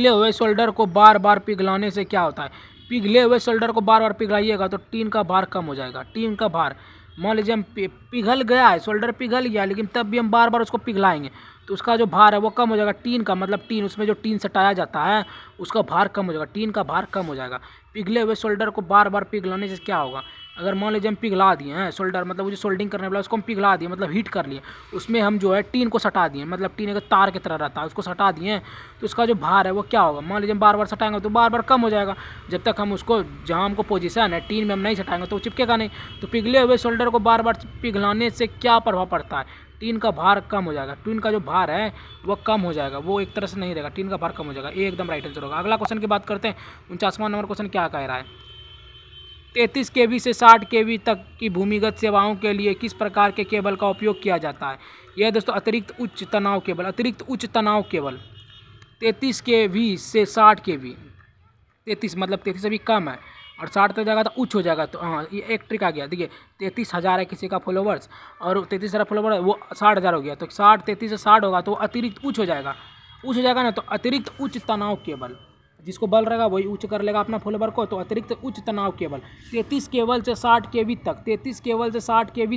हुए शोल्डर को बार बार पिघलाने से क्या होता है? पिघले हुए शोल्डर को बार बार पिघलाइएगा तो टीन का भार कम हो जाएगा। टीन का भार, मान लीजिए हम पिघल गया है, शोल्डर पिघल गया, लेकिन तब भी हम बार बार उसको पिघलाएंगे तो उसका जो भार है वो कम हो जाएगा। टीन का मतलब उसमें जो टीन सटाया जाता है उसका भार कम हो जाएगा। टीन का भार कम हो जाएगा। पिघले हुए शोल्डर को बार बार पिघलाने से क्या होगा? अगर मान लीजिए हम पिघला दिए हैं शोल्डर, मतलब वो जो सोल्डिंग करने वाला उसको हम पिघला दिए, मतलब हीट कर लिए, उसमें हम जो है टीन को सटा दिए, मतलब टीन एक तार की तरह रहता है, उसको सटा दिए, तो उसका जो भार है वो क्या होगा? मान लीजिए हम बार बार सटाएंगे तो बार बार कम हो जाएगा। जब तक हम उसको जहाँ हमको पोजीशन है टीन में हम नहीं सटाएंगे तो वो चिपकेगा नहीं। तो पिघले हुए शोल्डर को बार बार पिघलाने से क्या प्रभाव पड़ता है? टीन का भार कम हो जाएगा। टीन का जो भार है वो कम हो जाएगा, वो एक तरह से नहीं रहेगा, टीन का भार कम हो जाएगा। ये एकदम राइट आंसर होगा। अगला क्वेश्चन की बात करते हैं, 49वां नंबर क्वेश्चन क्या कह रहा है? 33 kV से 60 kV तक की भूमिगत सेवाओं के लिए किस प्रकार के केबल का उपयोग किया जाता है? यह दोस्तों अतिरिक्त उच्च तनाव केबल। 33 kV से 60 kV, 33 मतलब 33 अभी कम है और 60 तक जाएगा तो उच्च हो जाएगा। तो हाँ, ये एक ट्रिक आ गया। देखिए 33,000 है किसी का फॉलोवर्स और 33,000 फॉलोवर है, वो 60,000 हो गया। तो 33 से 60 होगा तो अतिरिक्त उच्च हो जाएगा ना। तो अतिरिक्त उच्च तनाव केबल, जिसको बल रहेगा वही उच्च कर लेगा अपना फॉलोवर को। तो अतिरिक्त उच्च तनाव केबल 33 केबल से 60 kV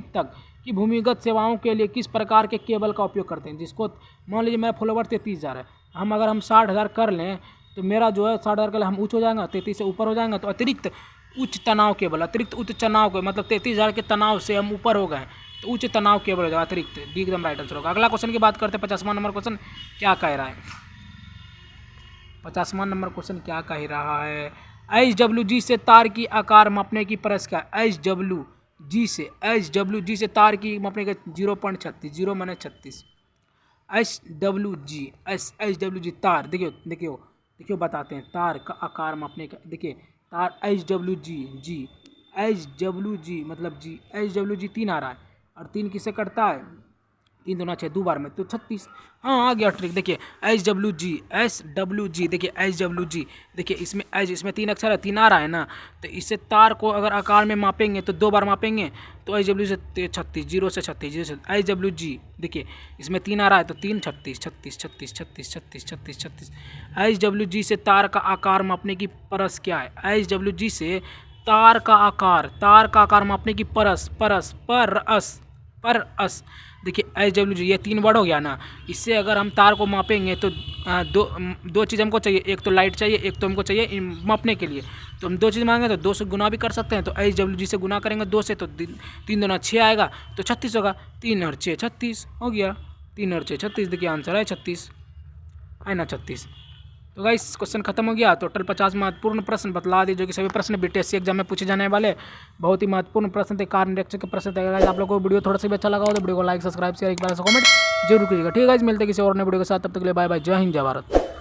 तक की भूमिगत सेवाओं के लिए किस प्रकार के केबल का उपयोग करते हैं? जिसको मान लीजिए मेरा फॉलोवर 33,000 है, अगर हम 60,000 कर लें तो मेरा जो है 60,000 के लिए हम उच्च हो जाएगा, 33 से ऊपर हो जाएगा। तो अतिरिक्त उच्च तनाव केबल, अतिरिक्त उच्च तनाव के मतलब 33,000 के तनाव से हम ऊपर हो गए तो उच्च तनाव केबल हो जाएगा अतिरिक्त। डी एकदम राइट आंसर होगा। अगला क्वेश्चन की बात करते हैं 50वां नंबर क्वेश्चन क्या कह रहा है। 50वां नंबर क्वेश्चन क्या कह रहा है। HWG से तार की आकार मापने की परस क्या है। HWG से तार की मापने का 0.36 0 माने 36। HWG तार देखियो बताते हैं तार का आकार मापने का। देखिए तार HWG मतलब जी HWG 3 आ रहा है और 3 किससे कटता है 3 दूना 6 दो बार में तो 36। हाँ आ गया ट्रिक। देखिए SWG देखिए HWG देखिए इसमें 3 अक्षर है 3 आ रहा है ना, तो इससे तार को अगर आकार में मापेंगे तो 2 बार मापेंगे तो HW से 36 0 से 36 HWG देखिए इसमें 3 आ रहा है तो 3 36 36 36 36 36 36 36। HWG से तार का आकार मापने की परस क्या है। HWG से तार का आकार मापने की परस देखिए HWG ये 3 वर्ड हो गया ना। इससे अगर हम तार को मापेंगे तो दो चीज़ हमको चाहिए, एक तो लाइट चाहिए, एक तो हमको चाहिए मापने के लिए। तो हम 2 चीज़ मांगेंगे तो 2 से गुना भी कर सकते हैं। तो HWG से गुना करेंगे 2 से तो 3 दूना 6 आएगा तो 36 होगा। 3 और 6 36 हो गया। 3 और 6 36 देखिए आंसर है 36 है ना 36। तो गाइस क्वेश्चन खत्म हो गया। टोटल 50 महत्वपूर्ण प्रश्न बतला दी जो कि सभी प्रश्न BTSC एग्जाम में पूछे जाने वाले बहुत ही महत्वपूर्ण प्रश्न थे। कार्य निरीक्षक के प्रश्न थे। आप लोगों को वीडियो थोड़ा सा भी अच्छा लगा हो तो वीडियो को लाइक सब्सक्राइब शेयर एक बार से कमेंट जरूर कीजिएगा। ठीक है गाइस मिलते हैं किसी और नए वीडियो के साथ, तब तक के लिए बाय बाय। जय हिंद जय भारत।